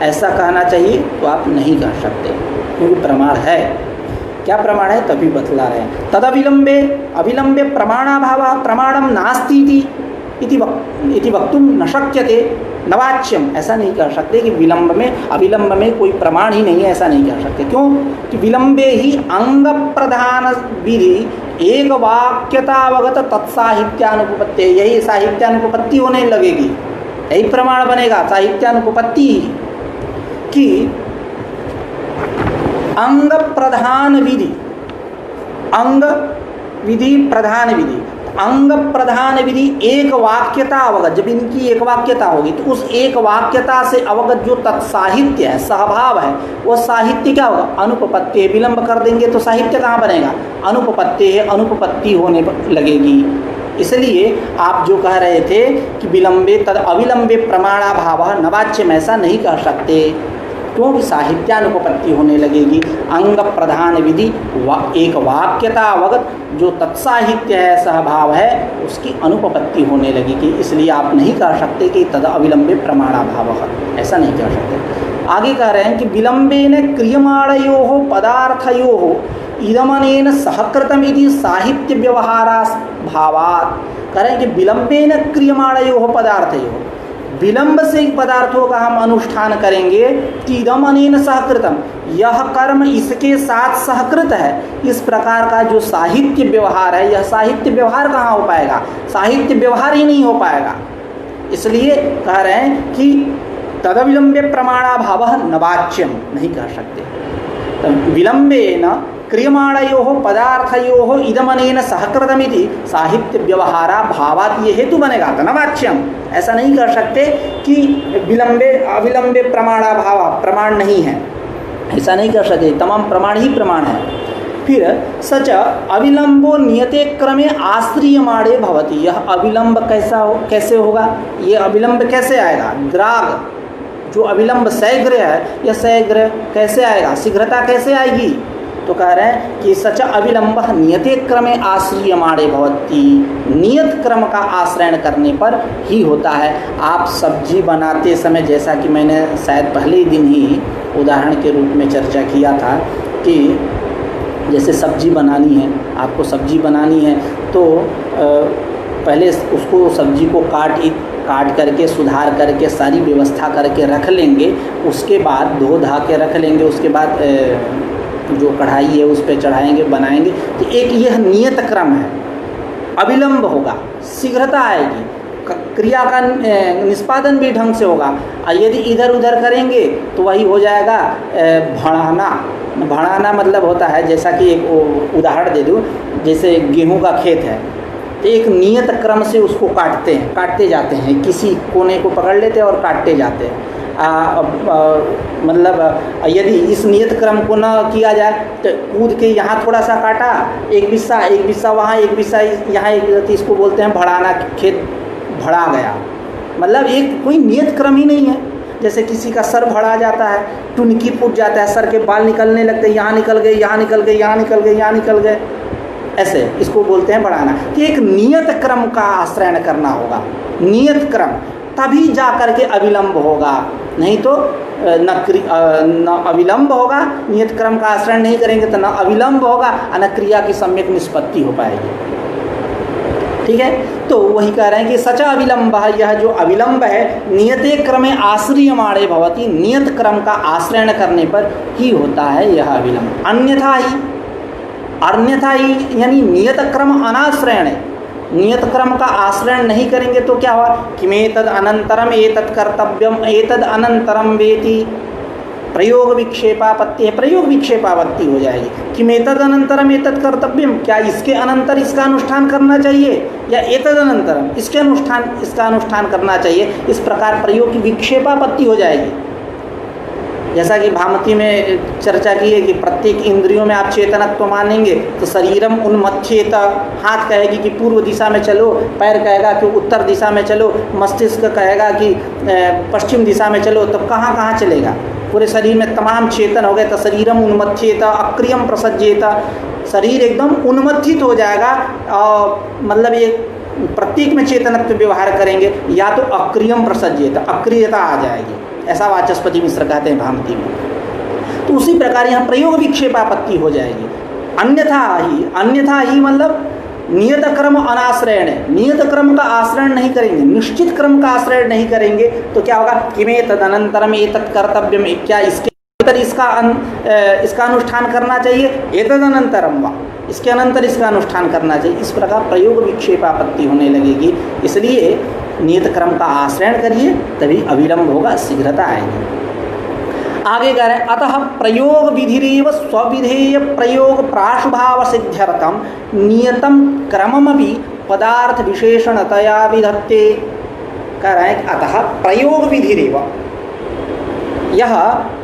ऐसा कहना चाहिए तो आप नहीं कह सकते, क्योंकि प्रमाण है। क्या प्रमाण है तभी बतला रहे हैं। तदविलंबे अविलंबे प्रमाणाभाव प्रमाणम नास्ति इति वक्तुम न शक्यते न वाच्यम, ऐसा नहीं कर सकते कि विलंब में अविलंब में कोई प्रमाण ही नहीं है, ऐसा नहीं कर सकते। क्यों कि विलंबे ही अंग प्रधान विधि एक वाक्यतावगत तत्साहित्यानुपपत्ति, यही साहित्यानुपपत्ति होने लगेगी, यही प्रमाण बनेगा साहित्यानुपपत्ति कि अंग प्रधान विधि, अंग विधि प्रधान विधि, अंग प्रधान विधि एक वाक्यता अवगत, जब इनकी एक वाक्यता होगी तो उस एक वाक्यता से अवगत जो तत्साहित्य है, सहभाव है, वो साहित्य क्या होगा? अनुपपत्ति। विलंब कर देंगे तो साहित्य कहाँ बनेगा? अनुपपत्ति है, अनुपपत्ति होने लगेगी। इसलिए आप जो कह रहे थे कि विलंबे तद अविलंबे प्रमाणाभाव न वाच्यम, ऐसा नहीं कह सकते, क्योंकि साहित्यानुपपत्ति होने लगेगी। अंग प्रधान विधि एक वाक्यता अवगत जो तत्साहित्य है, सहभाव है, उसकी अनुपपत्ति होने लगेगी। इसलिए आप नहीं कह सकते कि तद अविलंबे प्रमाणाभाव, ऐसा नहीं कह सकते। आगे कह रहे हैं कि विलंबेन क्रियमाणयोः पदार्थयोः इदमनेन सहकृतमिति साहित्य व्यवहारा भावात्, कह रहे हैं कि विलंबेन क्रियमाणयोः पदार्थयोः, विलंब से पदार्थों का हम अनुष्ठान करेंगे, तीदम अनेन सहकृतम, यह कर्म इसके साथ सहकृत है। इस प्रकार का जो साहित्य व्यवहार है, यह साहित्य व्यवहार कहाँ हो पाएगा? साहित्य व्यवहार ही नहीं हो पाएगा। इसलिए कह रहे हैं कि तदविलंबे प्रमाणाभाव न वाच्यम, नहीं कह सकते। विलंबेन क्रियमाणयोः पदार्थयोः इदमनेन सहकृतमिति साहित्य व्यवहारा भावात्, ये हेतु बनेगा तो न वाच्यम, ऐसा नहीं कर सकते कि विलंबे अविलंबे प्रमाणाभाव, प्रमाण नहीं है, ऐसा नहीं कर सकते। तमाम प्रमाण ही प्रमाण है। फिर सच अविलंबो नियते क्रमे आश्रियमाणे भवति, यह अविलंब कैसे होगा? ये अविलंब कैसे आएगा? द्राग जो अविलंब शीघ्र है, यह शीघ्र कैसे आएगा? शीघ्रता कैसे आएगी? तो कह रहे हैं कि सच अविलंब नियते क्रमे आश्रियमाणे भवति, नियत क्रम का आश्रयण करने पर ही होता है। आप सब्जी बनाते समय, जैसा कि मैंने शायद पहले दिन ही उदाहरण के रूप में चर्चा किया था कि जैसे सब्जी बनानी है, आपको सब्जी बनानी है तो पहले उसको सब्जी को काट करके सुधार करके सारी व्यवस्था करके रख लेंगे, उसके बाद धो धा के रख लेंगे, उसके बाद जो कढ़ाई है उस पर चढ़ाएंगे, बनाएंगे। तो एक यह नियत क्रम है, अविलंब होगा, शीघ्रता आएगी, क्रिया का निष्पादन भी ढंग से होगा। यदि इधर उधर करेंगे तो वही हो जाएगा भड़ाना। भड़ाना मतलब होता है, जैसा कि एक उदाहरण दे दूँ, जैसे गेहूं का खेत है तो एक नियत क्रम से उसको काटते जाते हैं, किसी कोने को पकड़ लेते हैं और काटते जाते हैं। मतलब यदि इस नियत क्रम को न किया जाए तो कूद के यहाँ थोड़ा सा काटा, एक बिस्सा वहाँ, एक बिस्सा यहाँ, एक, इसको बोलते हैं भड़ाना। खेत भड़ा गया, मतलब एक कोई नियत क्रम ही नहीं है। जैसे किसी का सर भड़ा जाता है, टुनकी फूट जाता है, सर के बाल निकलने लगते हैं, यहाँ निकल गए, यहाँ निकल गए, यहाँ निकल गए, यहाँ निकल गए, ऐसे इसको बोलते हैं बढ़ाना। कि एक नियत क्रम का आश्रय करना होगा, नियत क्रम, तभी जा कर के अविलंब होगा, नहीं तो न अविलंब होगा। नियत क्रम का आश्रय नहीं करेंगे तो न अविलंब होगा, न क्रिया की सम्यक निष्पत्ति हो पाएगी। ठीक है, तो वही कह रहे हैं कि सच अविलंब, यह जो अविलंब है नियते क्रमे आश्रियमाणे भवति, नियत क्रम का आश्रय करने पर ही होता है यह अविलंब। अन्यथा ही यानी नियत क्रम अनाश्रयण है, नियत क्रम का आश्रय नहीं करेंगे तो क्या हुआ, किमेतद अनंतरम एतत् कर्तव्यम एतद अनंतरम वेति, प्रयोग विक्षेपापत्ति है, प्रयोग विक्षेपापत्ति हो जाएगी। किमेतद अनंतरम एतत् कर्तव्यम, क्या इसके अनंतर इसका अनुष्ठान करना चाहिए, या एतद अनंतरम इसका अनुष्ठान करना चाहिए, इस प्रकार प्रयोग की विक्षेपापत्ति हो जाएगी। जैसा कि भामती में चर्चा की है कि प्रत्येक इंद्रियों में आप चेतनत्व मानेंगे तो शरीरम उन्मथ्येत, हाथ कहेगी कि पूर्व दिशा में चलो, पैर कहेगा कि उत्तर दिशा में चलो, मस्तिष्क कहेगा कि पश्चिम दिशा में चलो, तो कहाँ कहाँ चलेगा, पूरे शरीर में तमाम चेतन हो गए तो शरीरम उन्मथ्येत अक्रियम प्रसज्येत, शरीर एकदम उन्मत्थित हो जाएगा। और मतलब ये प्रत्येक में चेतनत्व व्यवहार करेंगे, या तो अक्रियम प्रसज्येत, अक्रियता आ जाएगी, ऐसा वाचस्पति मिश्र कहते हैं भामती में। तो उसी प्रकार यहाँ प्रयोग विक्षेपापत्ति हो जाएगी। अन्यथा ही मतलब नियत क्रम अनाश्रयण है, नियत क्रम का आश्रय नहीं करेंगे, निश्चित क्रम का आश्रय नहीं करेंगे तो क्या होगा, किमे तदनंतरम एतत् कर्तव्यम, क्या इसके अंतर इसका अनुष्ठान करना चाहिए, एतद अनंतरम वा, इसके अनंतर इसका अनुष्ठान करना चाहिए, इस प्रकार प्रयोग विक्षेपापत्ति होने लगेगी। इसलिए नियत क्रम का आश्रय करिए तभी अविलंब होगा, शीघ्रता आएगी। आगे कह रहे हैं अतः प्रयोग विधिरेव स्वविधेय प्रयोग प्राशुभाव सिद्ध्यर्थम नियतम क्रममपि पदार्थ विशेषणतया विधत्ते। कह रहे हैं अतः प्रयोग विधिरेव, यह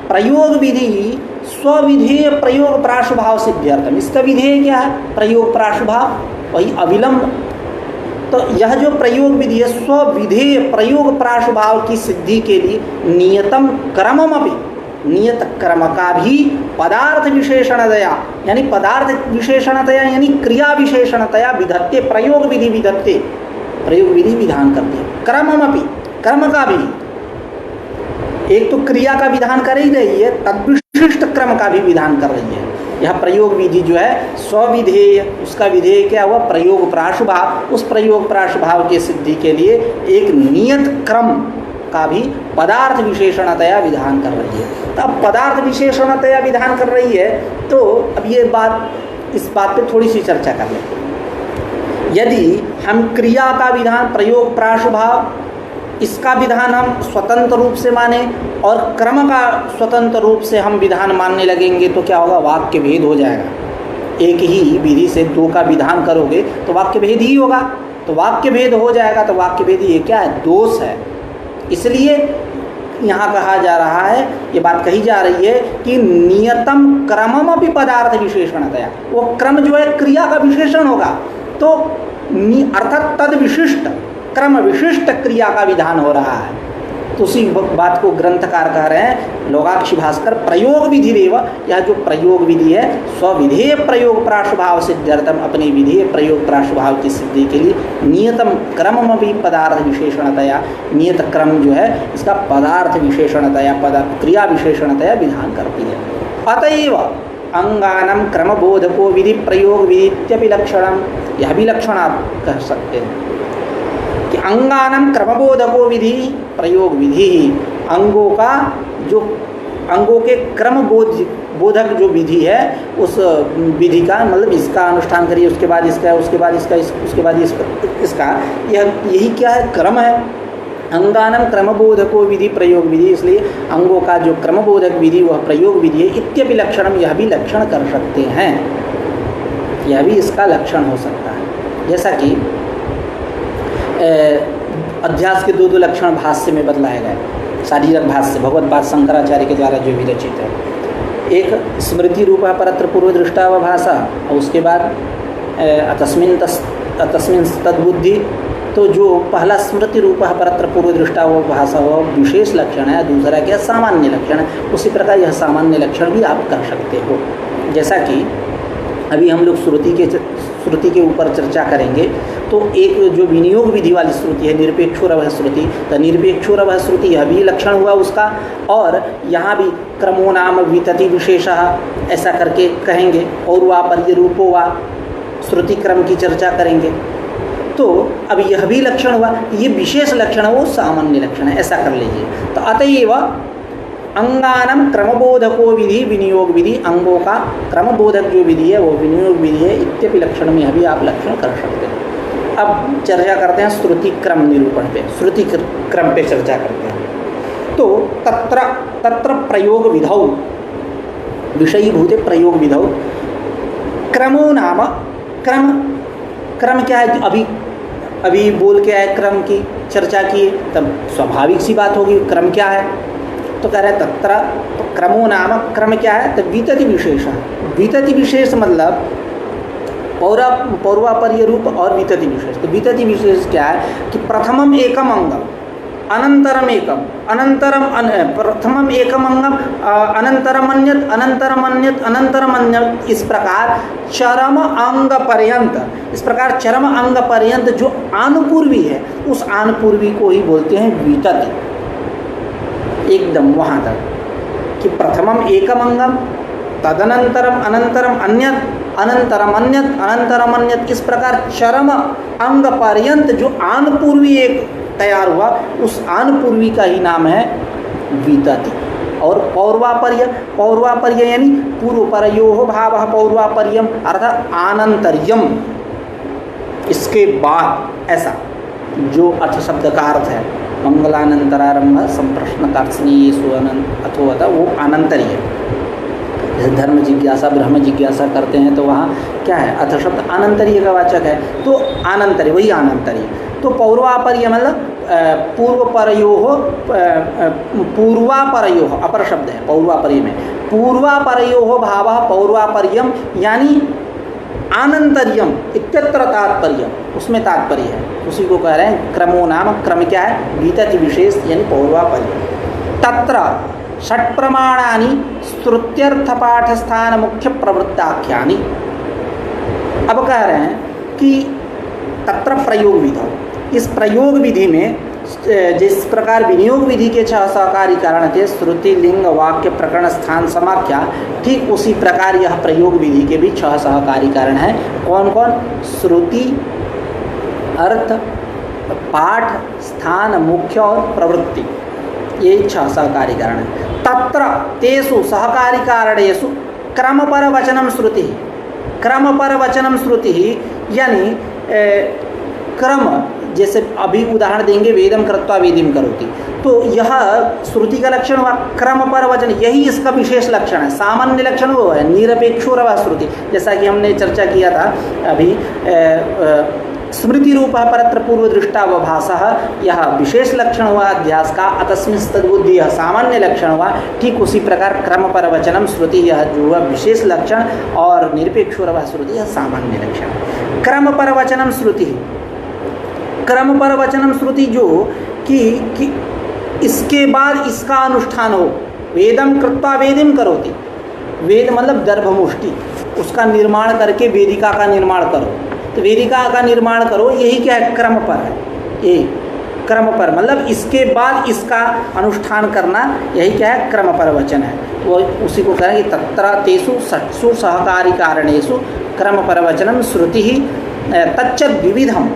प्रयोग विधि स्वविधेय प्रयोग प्राशुभाव सिद्ध्यर्थम, इसका विधेय क्या है, प्रयोग प्राशुभाव, वही अविलंब। तो यह जो प्रयोग विधि है स्वविधेय प्रयोग प्राशुभाव की सिद्धि के लिए नियतम क्रममपि, नियत क्रम का भी पदार्थ विशेषणतया यानी पदार्थ विशेषणतया यानी क्रिया विशेषणतया विधत्ते, प्रयोग विधि विधत्ते, प्रयोग विधि विधान करते हैं। क्रममपि, क्रम का भी, एक तो क्रिया का विधान कर ही रही है, तद्विशिष्ट क्रम का भी विधान कर रही है। यह प्रयोग विधि जो है स्वविधेय, उसका विधेय क्या हुआ, प्रयोग प्राशुभाव, उस प्रयोग प्राशुभाव की सिद्धि के लिए एक नियत क्रम का भी पदार्थ विशेषणतया विधान कर रही है। तो अब पदार्थ विशेषणतया विधान कर रही है तो अब ये बात, इस बात पे थोड़ी सी चर्चा कर लेते। यदि हम क्रिया का विधान प्रयोग प्राशुभाव, इसका विधान हम स्वतंत्र रूप से माने और क्रम का स्वतंत्र रूप से हम विधान मानने लगेंगे तो क्या होगा, वाक्य भेद हो जाएगा। एक ही विधि से दो का विधान करोगे तो वाक्य भेद ही होगा, तो वाक्य भेद हो जाएगा, तो वाक्य भेद ये क्या है, दोष है। इसलिए यहाँ कहा जा रहा है, ये बात कही जा रही है कि नियतम क्रममपि पदार्थ विशेषणतया, वो क्रम जो है क्रिया का विशेषण होगा, तो अर्थात तद विशिष्ट क्रम विशिष्ट क्रिया का विधान हो रहा है। तो उसी बात को ग्रंथकार कह रहे हैं लोकाक्षी भास्कर, प्रयोग विधि रेव, यह जो प्रयोग विधि है स्वविधेय प्रयोग प्राशुभाव सिद्ध्यर्थम, अपने विधेय प्रयोग प्राशुभाव की सिद्धि के लिए नियतम क्रमम भी पदार्थ विशेषणतया, नियत क्रम जो है इसका पदार्थ विशेषणतया, पदार्थ क्रिया विशेषणतया विधान करती है। अतएव अंगानम क्रमबोधको विधि प्रयोग विधित्यपि लक्षणम, यह भी लक्षण आप कह सकते हैं कि अंगानम क्रमबोधको विधि प्रयोग विधि, अंगों का जो अंगों के क्रम बोधक जो विधि है उस विधि का मतलब इसका अनुष्ठान करिए, उसके बाद इसका, उसके बाद इसका, उसके बाद इसका, यही क्या है, क्रम है। अंगानम क्रमबोधको विधि प्रयोग विधि, इसलिए अंगों का जो क्रमबोधक विधि वह प्रयोग विधि है। इत्यपि लक्षणम, यह भी लक्षण कर सकते हैं, यह भी इसका लक्षण हो सकता है। जैसा कि अध्यास के दो लक्षण भाष्य में बतलाए गए, शारीरक भाष्य भगवत पाद शंकराचार्य के द्वारा जो विरचित है। एक स्मृति रूपा परत्र पूर्व दृष्टा व भाषा, और उसके बाद तस्मिन तद्बुद्धि, तो जो पहला स्मृति रूपा परत्र पूर्व दृष्टा व भाषा वह विशेष लक्षण है, दूसरा क्या सामान्य लक्षण है। उसी प्रकार यह सामान्य लक्षण भी आप कर सकते हो। जैसा कि अभी हम लोग श्रुति के ऊपर चर्चा करेंगे, तो एक जो विनियोग विधि वाली श्रुति है निरपेक्षोरवह श्रुति, तो निरपेक्षोरवह श्रुति यह भी लक्षण हुआ उसका, और यहाँ भी क्रमो नाम वितति विशेषः ऐसा करके कहेंगे, और वा पर्य रूपो वा श्रुति क्रम की चर्चा करेंगे। तो अब यह भी लक्षण हुआ, ये विशेष लक्षण है, वो सामान्य लक्षण है, ऐसा कर लीजिए। तो अतएव अंगानम क्रमबोधको विधि विनियोग विधि, अंगों का क्रमबोधक जो विधि है वो विनियोग विधि है। इत्यपि लक्षण में भी आप लक्षण कर सकते हैं। अब चर्चा करते हैं श्रुति क्रम निरूपण पे, श्रुति क्रम पे चर्चा करते हैं। तो तत्र प्रयोग विधौ, विषयीभूते प्रयोग विधौ क्रमो नाम, क्रम क्या है, अभी बोल के आए, क्रम की चर्चा की, तब स्वाभाविक सी बात होगी क्रम क्या है। तो कह रहे हैं तत्र, तो क्रमो नाम, क्रम क्या है, तो वितति विशेष। वितति विशेष मतलब पौर्वापर्य रूप और वितति विशेष। तो वितति विशेष क्या है कि प्रथमम एकम अंगम अनंतरम एकम, प्रथमम एकम अंगम अनंतरम अन्यत, अनंतरम अन्यत, अनंतरम अन्यत, इस प्रकार चरम अंग पर्यंत, इस प्रकार चरम अंग पर्यंत जो आनुपूर्वी है उस आनुपूर्वी को ही बोलते हैं वितति। एकदम वहाँ तक कि प्रथमम एकम अंगम, तदनंतरम अनंतरम अन्यत, अनंतरम अन्यत, अनंतरम अन्यत, इस प्रकार चरम अंग पर्यंत जो आनुपूर्वी एक तैयार हुआ उस आनुपूर्वी का ही नाम है वितति। और पौर्वापर्य यानी पूर्वपरयोः भावः पौर्वापर्यम अर्थात आनंतर्यम, इसके बाद, ऐसा जो अर्थ शब्द का अर्थ है मंगलानंतरारंभ संप्रश्नकार्त्सनीयेषु अथवा वो आनंतर्य। जैसे धर्म जिज्ञासा ब्रह्म जिज्ञासा करते हैं तो वहाँ क्या है, अथ शब्द आनंतर्य का वाचक है, तो आनंतर्य वही आनंतर्य। तो पौर्वापर्य मतलब पूर्वापरयोः अपर शब्द है पौर्वापर्य में, पूर्वापरयोः भावः पौर्वापर्यम यानी आनंतर्यम इत्यत्र तात्पर्य, उसमें तात्पर्य है, उसी को कह रहे हैं क्रमो नाम। क्रम क्या है, वितति विशेष यानी पौर्वापर्य। तत्र षट् प्रमाणानि स्तुत्यर्थ पाठ स्थान मुख्य प्रवृत्ताख्यानि। अब कह रहे हैं कि तत्र प्रयोग विधौ, इस प्रयोग विधि में जिस प्रकार विनियोग विधि के 6 सहकारी कारण थे, श्रुति लिंग वाक्य प्रकरण स्थान समाख्या, ठीक उसी प्रकार यह प्रयोग विधि के भी 6 सहकारी कारण हैं। कौन कौन, श्रुति, अर्थ, पाठ, स्थान, मुख्य और प्रवृत्ति, ये 6 सहकारी कारण हैं। तत्र तेषु सहकारी कारणेषु क्रमपर वचनम श्रुति, क्रमपर वचनम श्रुति यानी क्रम, जैसे अभी उदाहरण देंगे वेदम कृत्वा वेदिम करोति, तो यह श्रुति का लक्षण हुआ। क्रम पर वचन यही इसका विशेष लक्षण है। सामान्य लक्षण वो है निरपेक्षोरवह श्रुति, जैसा कि हमने चर्चा किया था अभी, स्मृति रूपः परत्र पूर्व दृष्टा व भाषा, यह विशेष लक्षण हुआ अध्यास का। अतस्मिन् तद्बुद्धि, यह सामान्य लक्षण हुआ। ठीक उसी प्रकार क्रम पर वचनम श्रुति, यह जो हुआ विशेष लक्षण, और निरपेक्षोरवह श्रुति यह सामान्य लक्षण। क्रम पर वचनम श्रुति, क्रम पर वचनम श्रुति जो कि इसके बाद इसका अनुष्ठान हो। वेदम कृत्वा वेदिम करोति, वेद मतलब दर्भमुष्टि, उसका निर्माण करके वेदिका का निर्माण करो, तो वेदिका का निर्माण करो, यही क्या है, क्रम पर है। ये क्रम पर मतलब इसके बाद इसका अनुष्ठान करना, यही क्या है, क्रम पर वचन है। वो उसी को कहें कि तत्र तेषु षट्सु सहकारी कारणेषु क्रम पर वचनम श्रुति ही तच्च विविधम,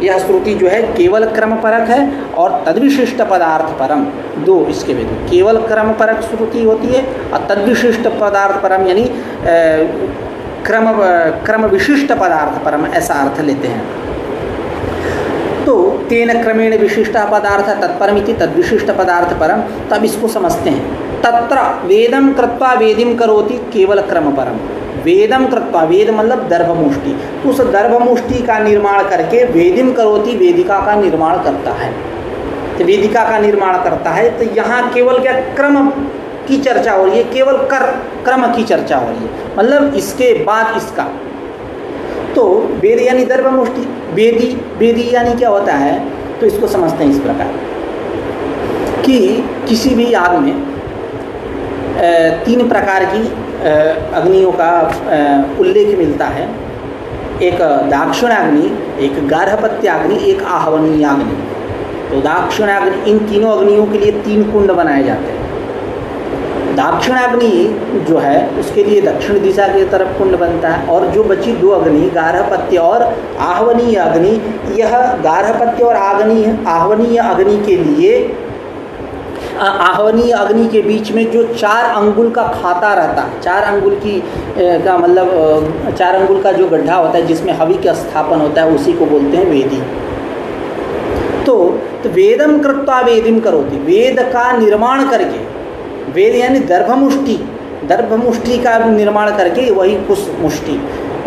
यह श्रुति जो है केवल क्रम परक है और तद्विशिष्ट पदार्थ परम, दो इसके भेद। केवल क्रम परक श्रुति होती है और तद्विशिष्ट पदार्थ परम यानी क्रम विशिष्ट पदार्थ परम, ऐसा अर्थ लेते हैं। तो तेन क्रमेण विशिष्ट पदार्थ तत्परमिति तद्विशिष्ट पदार्थ परम। तब इसको समझते हैं। तत्र वेदम कृत्वा वेदिम करोति केवल क्रम परम। वेदम कृत्वा, वेद मतलब दर्भमुष्टि, उस दर्भमुष्टि का निर्माण करके वेदिम करोति वेदिका का निर्माण करता है। तो वेदिका का निर्माण करता है, तो यहाँ केवल क्या क्रम की चर्चा हो रही है, केवल क्रम की चर्चा हो रही है, मतलब इसके बाद इसका। तो वेद यानी दर्भमुष्टि, वेदी, वेदी यानी क्या होता है, तो इसको समझते हैं इस प्रकार कि किसी भी याग में तीन प्रकार की अग्नियों का उल्लेख मिलता है। एक दाक्षिणाग्नि, एक गार्हपत्याग्नि, एक आहवनीयाग्नि। तो दाक्षिणाग्नि, इन तीनों अग्नियों के लिए तीन कुंड बनाए जाते हैं। दाक्षिणाग्नि जो है उसके लिए दक्षिण दिशा की तरफ कुंड बनता है, और जो बची दो अग्नि गार्हपत्य और आहवनीय अग्नि, यह गार्हपत्य और आहवनीय अग्नि के लिए आहवनीय अग्नि के बीच में जो 4 अंगुल का खाता रहता है, 4 अंगुल की का मतलब 4 अंगुल का जो गड्ढा होता है जिसमें हवि का स्थापन होता है, उसी को बोलते हैं वेदी। तो वेदम कृत्वा वेदिम करोति, वेद का निर्माण करके, वेद यानी दर्भमुष्टि, दर्भमुष्टि का निर्माण करके वही कुश मुष्टि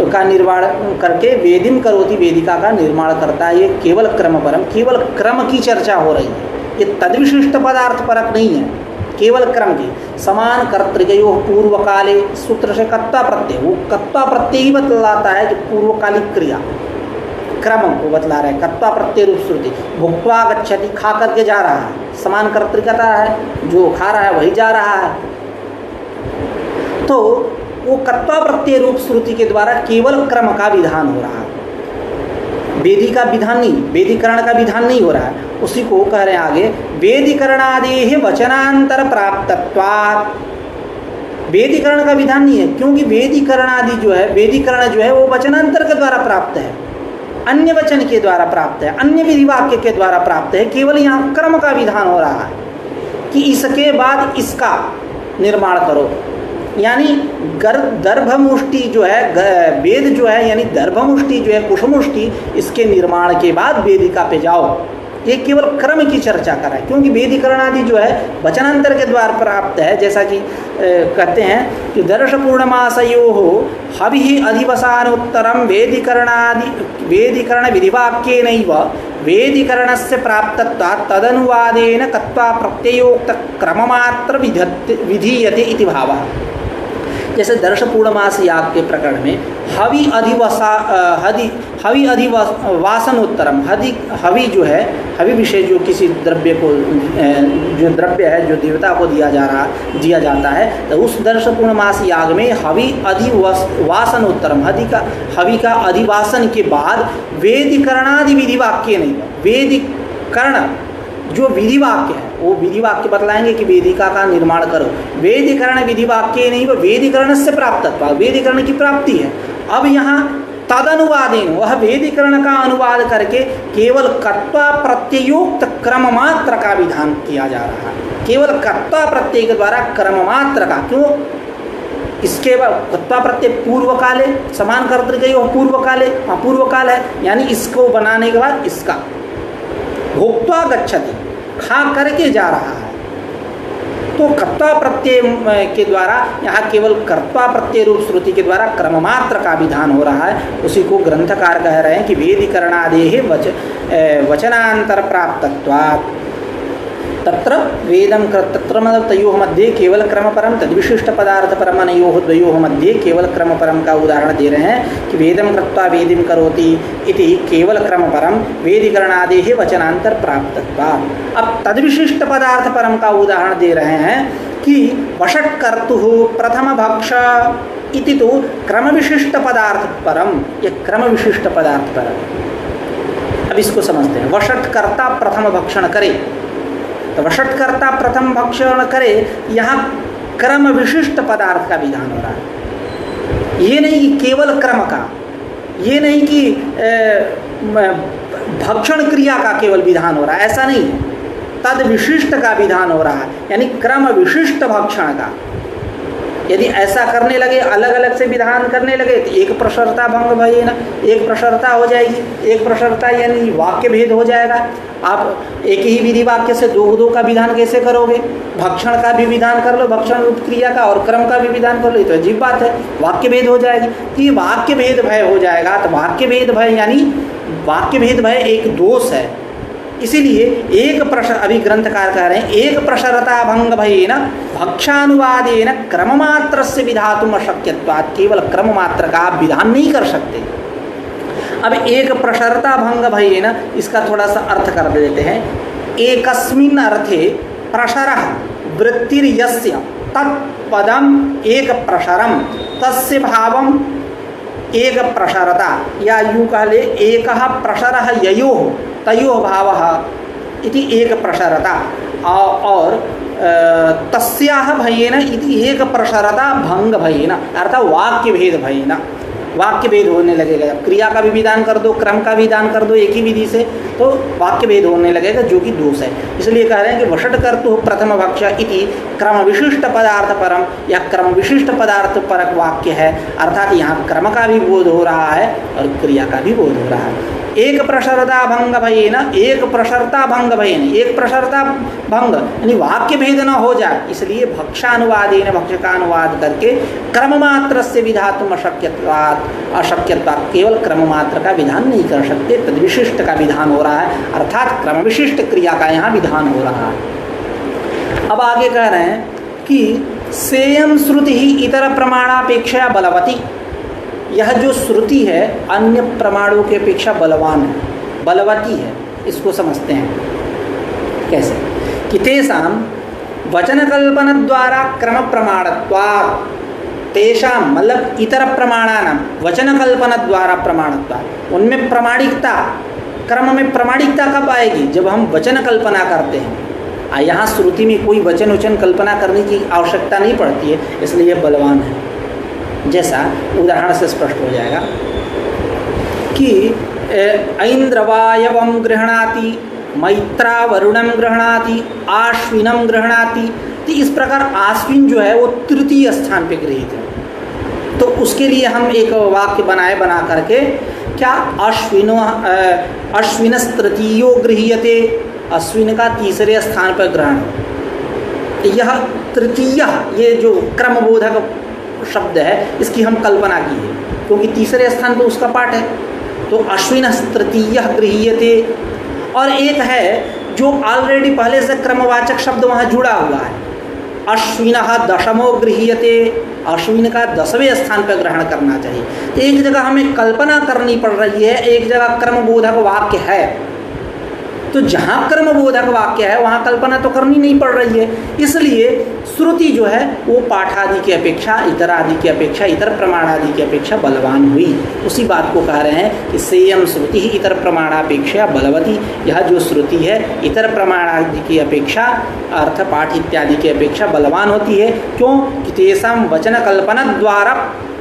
का निर्माण करके वेदिम करोति वेदिका का निर्माण करता है। ये केवल क्रम परम, केवल क्रम की चर्चा हो रही है, ये तद्विशिष्ट पदार्थ परक नहीं है, केवल क्रम की। समान कर्तृकयो पूर्व काले, सूत्र से कत्ता प्रत्यय, वो कत्ता प्रत्यय ही बतलाता है कि पूर्वकालिक क्रिया क्रम को बतला रहे हैं। कत्ता प्रत्यय रूप श्रुति, भुक्त्वा गच्छति, खा करके जा रहा है, समान कर्तृकता है, जो खा रहा है वही जा रहा है। तो वो कत्ता प्रत्यय रूप श्रुति के द्वारा केवल क्रम का विधान हो रहा है, वेदी का विधान नहीं, वेदीकरण का विधान नहीं हो रहा है। उसी को कह रहे हैं आगे, वेदीकरणादि वचनांतर प्राप्तत्वात्। वेदीकरण का विधान नहीं है, क्योंकि वेदीकरण आदि जो है, वेदीकरण जो है वो वचनांतर के द्वारा प्राप्त है, अन्य वचन के द्वारा प्राप्त है, अन्य विधि वाक्य के द्वारा प्राप्त है। केवल यहाँ क्रम का विधान हो रहा है कि इसके बाद इसका निर्माण करो, यानी दर्भमुष्टि जो है, वेद जो है यानी दर्भमुष्टि जो है कुशमुष्टि, इसके निर्माण के बाद वेदिका पे जाओ। ये केवल क्रम की चर्चा कर रहा है, क्योंकि वेदीकरण आदि जो है वचनांतर के द्वारा प्राप्त है। जैसा कि कहते हैं कि दर्श पूर्णमासयोः हविः अधिवसानोत्तरम वेदीकरण विधिवाक्येनैव वेदीकरणस्य प्राप्तत्वात् तदनुवादेन कत्वा प्रत्ययोक्त क्रममात्र विधीयते इति भावः। जैसे दर्श पूर्णमास याग के प्रकरण में हवि अधिवासनोत्तरम, हवि जो है, हवि विषय जो किसी द्रव्य को, जो द्रव्य है जो देवता को दिया जाता है, तो उस दर्श पूर्णमास याग में हवि अधिवासनोत्तरम, हवि का अधिवासन के बाद वेदीकरणादि विधि वाक्य नहीं, वेदीकरण जो विधि वाक्य है वो विधि वाक्य बतलाएंगे कि वेदिका का निर्माण करो। वेदीकरण विधि वाक्य नहीं, वो वेदीकरण से प्राप्तत्व, वेदीकरण की प्राप्ति है। अब यहाँ तदनुवादेन, वह वेदीकरण का अनुवाद करके केवल कर्ता प्रत्ययोक्त क्रम मात्र का विधान किया जा रहा है, केवल कर्ता प्रत्यय के द्वारा क्रम मात्र का। क्यों? इसके बाद कर्ता प्रत्यय पूर्व काले, समान कर्तृकयो पूर्व काले, पूर्व काल है, यानी इसको बनाने के बाद इसका भोक्त्वा गच्छति, खा करके जा रहा है। तो कर्ता प्रत्यय के द्वारा यहाँ केवल कर्ता प्रत्यय रूप श्रुति के द्वारा क्रममात्र का विधान हो रहा है। उसी को ग्रंथकार कह रहे हैं कि वेदीकरणादेः वचनांतर प्राप्तत्वात् तत्र वेदम तत्र मतलब तयोः मध्ये केवल क्रम परम तद्विशिष्ट पदार्थ परम अनयोः द्वयोः मध्ये केवल क्रम परम का उदाहरण दे रहे हैं कि वेदम कृत्वा वेदिम करोति इति केवल क्रम परम वेदीकरणादेः वचनांतर प्राप्तत्वात्। अब तद्विशिष्ट पदार्थ परम का उदाहरण दे रहे हैं कि वषट्कर्तुः प्रथम भक्ष इति तो क्रम विशिष्ट पदार्थ परम, ये क्रम विशिष्ट पदार्थ परम। अब इसको समझते हैं। वषट्कर्ता प्रथम भक्षण करे, तो वषट्कर्ता प्रथम भक्षण करे, यहाँ क्रम विशिष्ट पदार्थ का विधान हो रहा है। ये नहीं कि केवल क्रम का, ये नहीं कि भक्षण क्रिया का केवल विधान हो रहा है, ऐसा नहीं है। तद विशिष्ट का विधान हो रहा है, यानी क्रम विशिष्ट भक्षण का। यदि ऐसा करने लगे, अलग अलग से विधान करने लगे, तो एक प्रशरता भंग भई ना, एक प्रशरता हो जाएगी। एक प्रशरता यानी वाक्य भेद हो जाएगा। आप एक ही विधि वाक्य से दो का विधान कैसे करोगे? भक्षण का भी विधान कर लो, भक्षण रूप क्रिया का, और क्रम का भी विधान कर लो, तो अजीब बात है, वाक्य भेद हो जाएगी। तो ये वाक्य भेद भय हो जाएगा। तो वाक्य भेद भय यानी वाक्य भेद भय एक दोष है। इसीलिए एक प्रशर, अभी ग्रंथकार कह रहे हैं, एक प्रशरता भंग भयेन भक्षानुवादेन क्रममात्रस्य विधातुम अशक्यत्वात्, केवल क्रम मात्र का आप विधान नहीं कर सकते। अब एक प्रशरता भंग भयेन, इसका थोड़ा सा अर्थ कर देते हैं। एकस्मिन् अर्थे प्रशरः वृत्तिर्यस्य तत्पदम एक प्रशरम तस्य भावम एक प्रशरता, या यूँ कह ले एकः प्रशरः ययोः तयोः भावः इति एक प्रशरता, और तस्याः भयेन इति एक प्रशरता भंग भयेन, अर्थात वाक्य भेद भयेन। वाक्य भेद होने लगेगा। जब क्रिया का भी विधान कर दो, क्रम का विधान कर दो एक ही विधि से, तो वाक्य भेद होने लगेगा, जो कि दोष है। इसलिए कह रहे हैं कि वषट कर्तुः प्रथम भक्ष इति क्रम विशिष्ट पदार्थ परम, या क्रम विशिष्ट पदार्थ परक वाक्य है, अर्थात यहाँ क्रम का भी बोध हो रहा है और क्रिया का भी बोध हो रहा है। एक प्रशरता भंग भयेन, एक प्रशरता भंग भयेन, एक प्रशरता भंग यानी वाक्य भेद न हो जाए, इसलिए भक्षानुवादेन, भक्ष का अनुवाद करके क्रम मात्र से विधातुम अशक्यत्वात्, केवल क्रम मात्र का विधान नहीं कर सकते, तद विशिष्ट का विधान हो रहा है, अर्थात क्रम विशिष्ट क्रिया का यहाँ विधान हो रहा है। अब आगे कह रहे हैं कि सेयम श्रुति ही इतर प्रमाणापेक्षा बलवती, यह जो श्रुति है अन्य प्रमाणों के अपेक्षा बलवान है, बलवती है। इसको समझते हैं कैसे कि तेषाम वचन कल्पन द्वारा क्रम प्रमाणत्वात्, तेषाम मतलब इतर प्रमाणानाम वचन कल्पन द्वारा प्रमाणत्वात्, उनमें प्रमाणिकता, क्रम में प्रमाणिकता कब आएगी? जब हम वचन कल्पना करते हैं। यहाँ श्रुति में कोई वचन कल्पना करने की आवश्यकता नहीं पड़ती है, इसलिए यह बलवान है। जैसा उदाहरण से स्पष्ट हो जाएगा कि ऐन्द्रवायवम गृह्णाति, मैत्रावरुणम गृह्णाति, आश्विनम गृह्णाति। तो इस प्रकार आश्विन जो है वो तृतीय स्थान पे गृहीत है। तो उसके लिए हम एक वाक्य बना करके, क्या अश्विनस् तृतीयो गृह्यते, अश्विन का तीसरे स्थान पर ग्रहण। यह तृतीय, ये जो क्रमबोधक शब्द है, इसकी हम कल्पना की है, क्योंकि तीसरे स्थान पर उसका पाठ है। तो अश्विन तृतीय गृह्यते, और एक है जो ऑलरेडी पहले से क्रमवाचक शब्द वहाँ जुड़ा हुआ है, अश्विन दशमो गृह्यते, अश्विन का 10वें स्थान पर ग्रहण करना चाहिए। तो एक जगह हमें कल्पना करनी पड़ रही है, एक जगह क्रमबोधक वाक्य है। तो जहाँ क्रमबोधक वाक्य है वहाँ कल्पना तो करनी नहीं पड़ रही है, इसलिए श्रुति जो है वो पाठादि की अपेक्षा, इतर आदि की अपेक्षा, इतर प्रमाण आदि की अपेक्षा बलवान हुई। उसी बात को कह रहे हैं कि सेयम श्रुति ही इतर प्रमाणापेक्षा बलवती, यह जो श्रुति है इतर प्रमाण आदि की अपेक्षा, अर्थ पाठ इत्यादि की अपेक्षा बलवान होती है। क्यों? कि तेषां वचन कल्पना द्वारा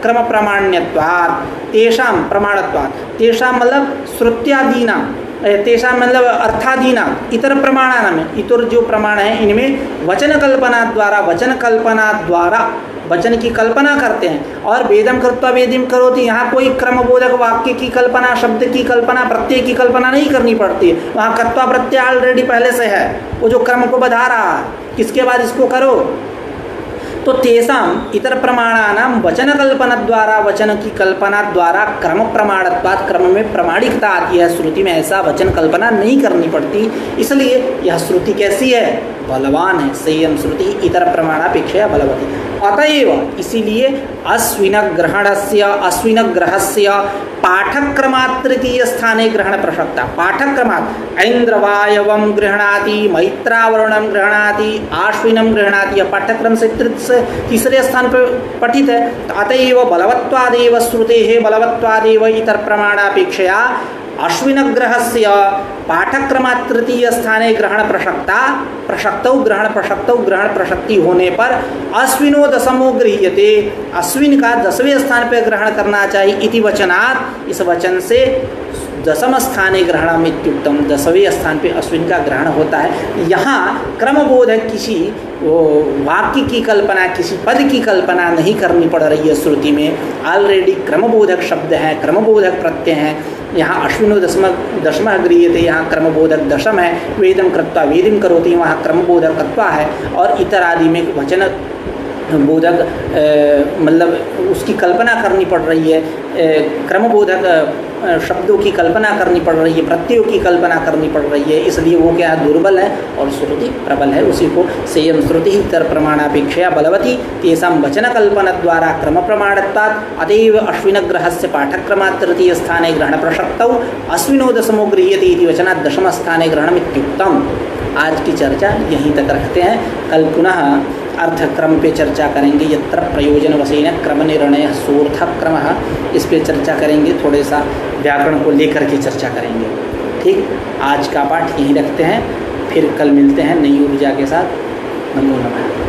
क्रम प्रमाण्यत्वात्, तेषां प्रमाणत्वात्, तेषां मतलब श्रुत्यादीनां, तेषां मतलब अर्थादीना, इतर प्रमाणानां, इतर जो प्रमाण हैं इनमें वचन कल्पना द्वारा वचन की कल्पना करते हैं। और वेदम कृत्वा वेदिम करोति, यहाँ कोई क्रमबोधक वाक्य की कल्पना, शब्द की कल्पना, प्रत्यय की कल्पना नहीं करनी पड़ती है। वहाँ कर्ता प्रत्यय ऑलरेडी पहले से है, वो जो क्रम को बधा रहा है, किसके बाद इसको करो। तो तेषां इतर प्रमाणानां वचन कल्पना द्वारा, वचन की कल्पना द्वारा क्रम प्रमाणत्वात्, क्रम में प्रमाणिकता आती है। श्रुति में ऐसा वचन कल्पना नहीं करनी पड़ती, इसलिए यह श्रुति कैसी है? बलवान है। संयम श्रुति इतर प्रमाणापेक्षया बलवती। अतएव इसीलिए अश्विन ग्रहस्य पाठक्रमात् तृतीय स्थाने ग्रहण प्रसक्ता। पाठक्रमात् ऐन्द्रवायवम गृह्णाति, मैत्रावरुणम गृह्णाति, आश्विनम गृह्णाति, यह पाठ्यक्रम से तीसरे स्थान पर पठित है। अतएव बलवत्वादेव श्रुतेः बलवत्वादेव इतर प्रमाणापेक्षया अश्विन ग्रहस्य पाठक्रमात् तृतीय स्थाने ग्रहण प्रसक्तौ ग्रहण प्रसक्ति होने पर अश्विनो दशमो गृह्यते, अश्विन का 10वें स्थान पर ग्रहण करना चाहिए। इति वचनात्, इस वचन से दशम स्थाने ग्रहणम इत्युक्तम, 10वें स्थान पे अश्विन का ग्रहण होता है। यहाँ क्रमबोधक किसी वाक्य की कल्पना, किसी पद की कल्पना नहीं करनी पड़ रही है। श्रुति में ऑलरेडी क्रमबोधक शब्द हैं, क्रमबोधक प्रत्यय हैं। यहाँ अश्विनो दशमः गृह्यते, यहाँ क्रमबोधक दशम है। वेदम कृत्वा वेदिम करोति, वहाँ क्रमबोधक कत्वा है। और इतर आदि में वचन बोधक मतलब उसकी कल्पना करनी पड़ रही है, क्रमबोधक शब्दों की कल्पना करनी पड़ रही है, प्रत्ययों की कल्पना करनी पड़ रही है, इसलिए वो क्या दुर्बल है और श्रुति प्रबल है। उसी को सेयम श्रुति इतर प्रमाणापेक्षया बलवती तेषां वचन कल्पना द्वारा क्रम प्रमाणत्वात् अतएव अश्विन ग्रहस्य पाठक्रमात् तृतीय स्थाने ग्रहण प्रसक्तौ अश्विनो दशमो गृह्यते इति वचनात् दशम स्थाने ग्रहणम् इत्युक्तम्। आज की चर्चा यहीं तक रखते हैं। कल पुनः अर्थक्रम पे चर्चा करेंगे। यत्र प्रयोजन वशेन क्रम निर्णय सोर्थक्रम, इस पे चर्चा करेंगे। थोड़े सा व्याकरण को लेकर के चर्चा करेंगे। ठीक, आज का पाठ यहीं रखते हैं, फिर कल मिलते हैं नई ऊर्जा के साथ। नमो नमः।